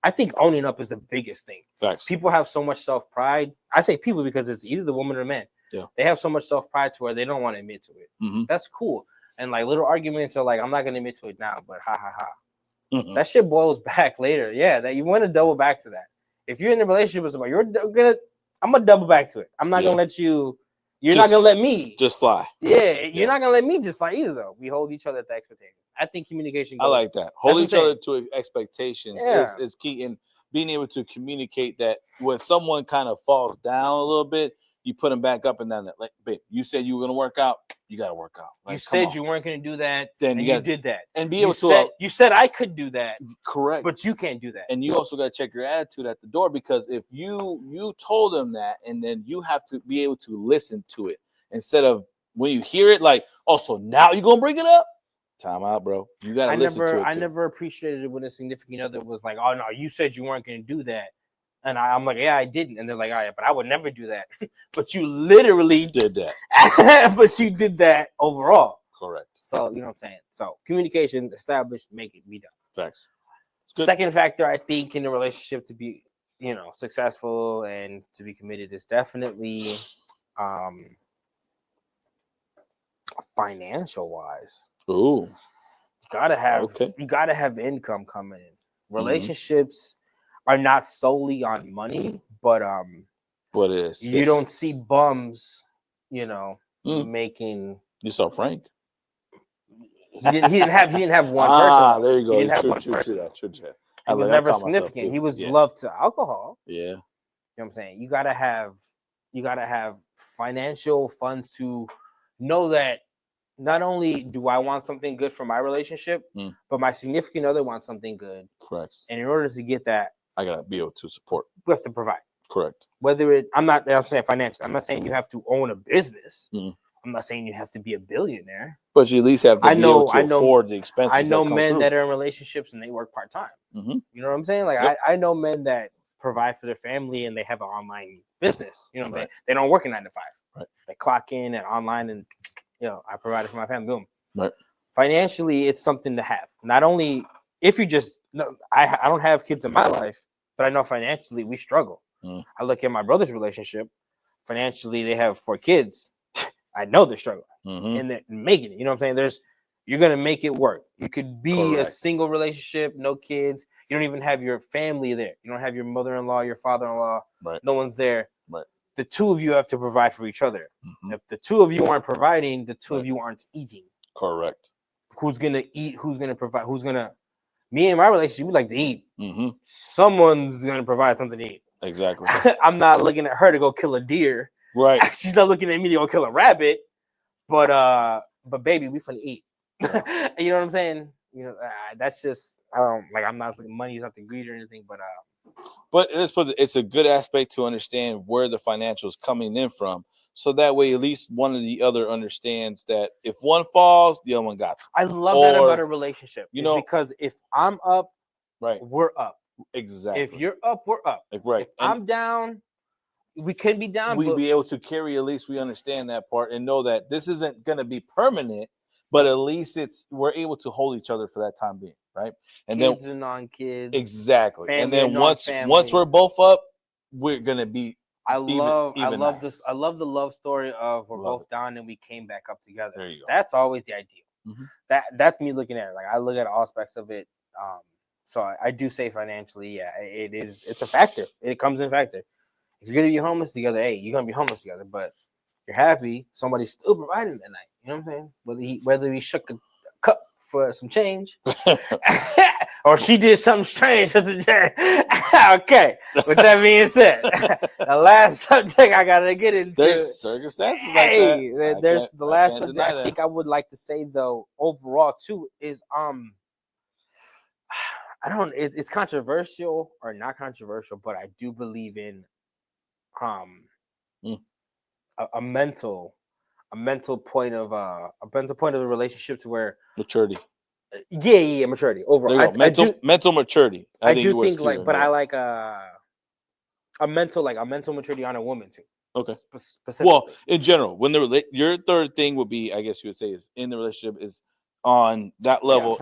A: I think owning up is the biggest thing.
B: Facts.
A: People have so much self-pride. I say people because it's either the woman or the man.
B: Yeah.
A: They have so much self-pride to where they don't want to admit to it. That's cool. And like little arguments are like, I'm not going to admit to it now, but ha ha ha. That shit boils back later. Yeah, that you want to double back to that. If you're in a relationship with somebody, I'm going to double back to it. I'm not going to let you, you're not going to let me
B: just fly.
A: Yeah, you're not going to let me just fly either though. We hold each other at the expectation. I think communication goes.
B: I like that. Hold each other to expectations is key in being able to communicate that when someone kind of falls down a little bit, you put them back up and down. That, like, babe, you said you were going to work out. You got to work out. Like,
A: you said you weren't going to do that.
B: Then
A: you did that.
B: And be able to.
A: You said I could do that.
B: Correct.
A: But you can't do that.
B: And you also got to check your attitude at the door, because if you told them that, and then you have to be able to listen to it instead of when you hear it, like, oh, so now you're going to bring it up? Time out, bro. You got to listen to it.
A: I never appreciated it when a significant other was like, oh, no, you said you weren't going to do that. And I'm like, yeah, I didn't. And they're like, all right, but I would never do that. But you literally
B: did that.
A: But you did that overall.
B: Correct.
A: So, you know what I'm saying? So communication established, make it be done.
B: Thanks.
A: Second factor, I think, in a relationship to be, successful and to be committed is definitely financial wise.
B: Ooh.
A: You gotta have income coming in. Relationships are not solely on money, but
B: it is.
A: You don't see bums, making.
B: You saw Frank.
A: He didn't have one person.
B: There you go.
A: He didn't have one person.
B: True.
A: He was never significant. He was loved to alcohol.
B: Yeah.
A: You know what I'm saying? You gotta have financial funds to know that not only do I want something good for my relationship, but my significant other wants something good.
B: Correct.
A: And in order to get that,
B: I gotta be able to support.
A: We have to provide.
B: Correct.
A: I'm saying financial. I'm not saying you have to own a business. I'm not saying you have to be a billionaire.
B: But you at least have to be able to afford the expenses.
A: I know men that are in relationships and they work part-time. You know what I'm saying? Like, I know men that provide for their family and they have an online business. You know what I'm saying? They don't work a 9 to 5.
B: Right.
A: They clock in and online and, I provide it for my family. Boom.
B: Right.
A: Financially, it's something to have. Not only if you just, I don't have kids in my life, but I know financially we struggle. I look at my brother's relationship. Financially, they have 4 kids. I know they're struggling and they're making it. You know what I'm saying? you're gonna make it work. You could be a
B: Correct.
A: single relationship, no kids. You don't even have your family there. You don't have your mother-in-law, your father-in-law.
B: Right.
A: No one's there.
B: Right.
A: The two of you have to provide for each other.
B: Mhm.
A: If the two of you aren't providing, the two of
B: Right.
A: you aren't eating.
B: Correct.
A: Who's gonna eat? Who's gonna provide? Who's gonna? Me and my relationship, we like to eat.
B: Mm-hmm.
A: Someone's gonna provide something to eat.
B: Exactly.
A: I'm not looking at her to go kill a deer.
B: Right.
A: She's not looking at me to go kill a rabbit. But baby, we finna eat. You know what I'm saying? You know, that's just like I'm not money is not the greed or anything, but
B: it's a good aspect to understand where the financials coming in from, so that way at least one of the other understands that if one falls, the other one got to.
A: I love that about a relationship.
B: You know,
A: because if I'm up,
B: right,
A: we're up.
B: exactly.
A: If you're up, we're up.
B: Right.
A: If I'm down, we can be down.
B: We be able to carry, at least we understand that part and know that this isn't going to be permanent, but at least we're able to hold each other for that time being, right? And
A: kids and non-kids.
B: Exactly.
A: Family
B: and then
A: and
B: once we're both up, we're gonna be.
A: I love
B: nice.
A: this. I love the love story of we're
B: Love
A: both down and we came back up together.
B: There you go.
A: That's always the ideal.
B: Mhm.
A: That's me looking at it. Like I look at all aspects of it. So I do say financially, yeah, it's a factor. It comes in factor. If you're gonna be homeless together, hey, you're gonna be homeless together, but you're happy, somebody's still providing that night. You know what I'm saying? Whether he shook a cup for some change or she did something strange for the change. Okay. With that being said, the last subject I gotta get into.
B: There's circumstances like that.
A: There's the last subject I think I would like to say though, overall too, is it's controversial or not controversial, but I do believe in a mental point of the relationship to where
B: maturity.
A: Yeah, maturity overall.
B: Mental maturity.
A: I do think like, but I like a mental maturity on a woman too.
B: Okay.
A: Specifically.
B: Well, in general, when your third thing would be, I guess you would say, is in the relationship is on that level.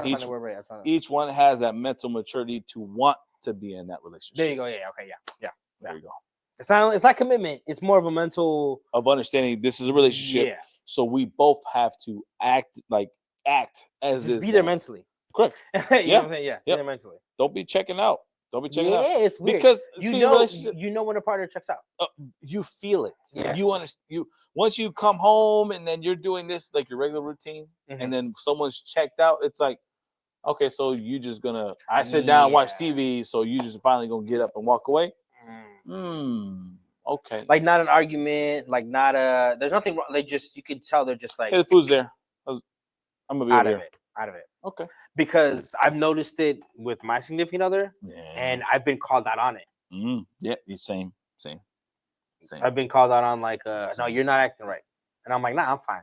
B: Each one has that mental maturity to want to be in that relationship.
A: There you go. Yeah. Okay. Yeah.
B: There you go.
A: It's not commitment. It's more of a mental
B: of understanding this is a relationship.
A: Yeah.
B: So we both have to act as
A: just be there mentally.
B: Correct.
A: You know what I'm saying? Yeah. Be there mentally.
B: Don't be checking out.
A: Yeah, it's weird
B: because
A: you know when a partner checks out.
B: You feel it.
A: Yeah.
B: You understand. Once you come home and then you're doing this like your regular routine, and then someone's checked out. It's like, okay, so you just gonna sit down and watch TV. So you just finally gonna get up and walk away. Okay.
A: Like not an argument. Like not a. There's nothing wrong. They just you can tell they're just like
B: hey, the food's there. I'm gonna be
A: out of it.
B: Okay.
A: Because I've noticed it with my significant other, and I've been called out on it.
B: Yeah, same.
A: I've been called out on like, no, you're not acting right, and I'm like, nah, I'm fine,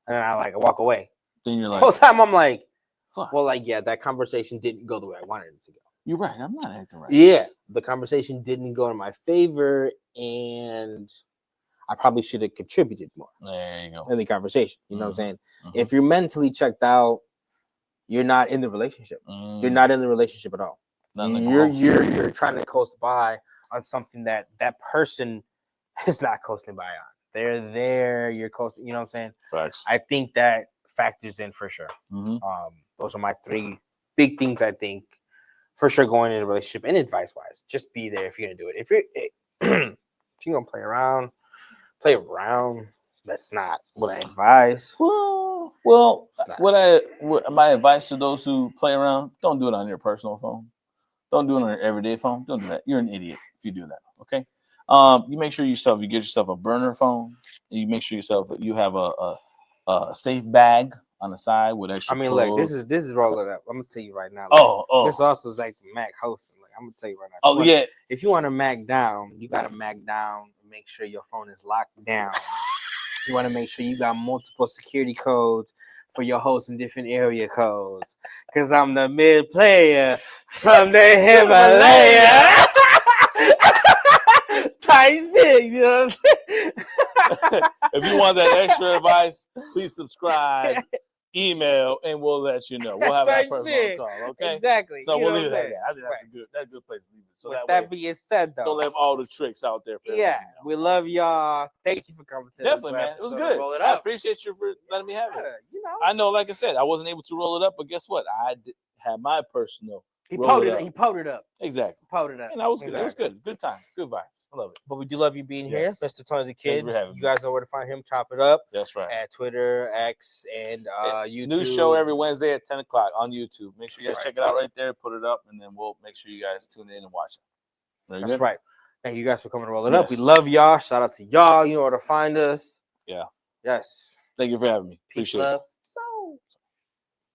A: and then I walk away.
B: Then you're like,
A: the whole time I'm like,
B: fuck.
A: Well, like, yeah, that conversation didn't go the way I wanted it to go.
B: You're right. I'm not acting right.
A: Yeah, the conversation didn't go in my favor, and I probably should have contributed more.
B: There you go.
A: In the conversation, you know what I'm saying? If you're mentally checked out, you're not in the relationship. You're not in the relationship at all. You're trying to coast by on something that person is not coasting by on. They're there. You're coasting. You know what I'm saying?
B: Facts.
A: I think that factors in for sure. Those are my three big things. I think for sure going in a relationship and advice wise, just be there if you're gonna do it. If you're gonna play around. That's not what I advise.
B: Well, my advice to those who play around: don't do it on your personal phone. Don't do it on your everyday phone. Don't do that. You're an idiot if you do that. Okay. You make sure you get yourself a burner phone. You make sure you have a safe bag on the side with extra.
A: Look, this is rolling up. I'm gonna tell you right now. This also is like the Mac hosting. Like, I'm gonna tell you right now. If you want to Mac down, you gotta Mac down. Make sure your phone is locked down. You want to make sure you got multiple security codes for your hosts in different area codes. Because I'm the mid player from the Himalaya. Tight shit, you know what I'm saying?
B: If you want that extra advice, please subscribe. email, and we'll let you know. We'll have that
A: Right,
B: person
A: shit.
B: on call. Okay.
A: Exactly.
B: So
A: You
B: we'll
A: know
B: leave it
A: what I'm
B: at
A: saying?
B: that. I think
A: Right.
B: that's a good place to leave it. So
A: With
B: that
A: that
B: way,
A: being said,
B: don't
A: though,
B: have all the tricks out there. For
A: yeah,
B: everything,
A: we love y'all. Thank you for coming to
B: definitely,
A: this
B: man. It was
A: episode of
B: good.
A: Roll It
B: I
A: Up.
B: appreciate you for letting me have it.
A: Yeah, you know,
B: I know, like I said, I wasn't able to roll it up, but guess what? I did have my personal.
A: he
B: roll
A: pulled
B: it
A: it.
B: up.
A: He pulled it up.
B: Exactly.
A: Pulled it up.
B: And that was good. It was
A: Exactly.
B: good. Good time. Good vibes. I love it.
A: But we do love you being
B: Yes.
A: here, Mr. Tony the
B: you
A: Kid.
B: for having
A: You
B: me.
A: guys know where to find him. Chop It Up
B: That's right.
A: at Twitter, X, and YouTube.
B: New show every Wednesday at 10 o'clock on YouTube. Make sure you guys
A: That's
B: check it out right there, put it up, and then we'll make sure you guys tune in and watch it. Very
A: That's
B: good?
A: right. Thank you guys for coming to Roll It Up. We
B: Yes.
A: love y'all. Shout out to y'all. You know where to find us.
B: Yeah.
A: Yes.
B: Thank you for having me.
A: Peace,
B: Appreciate it.
A: love.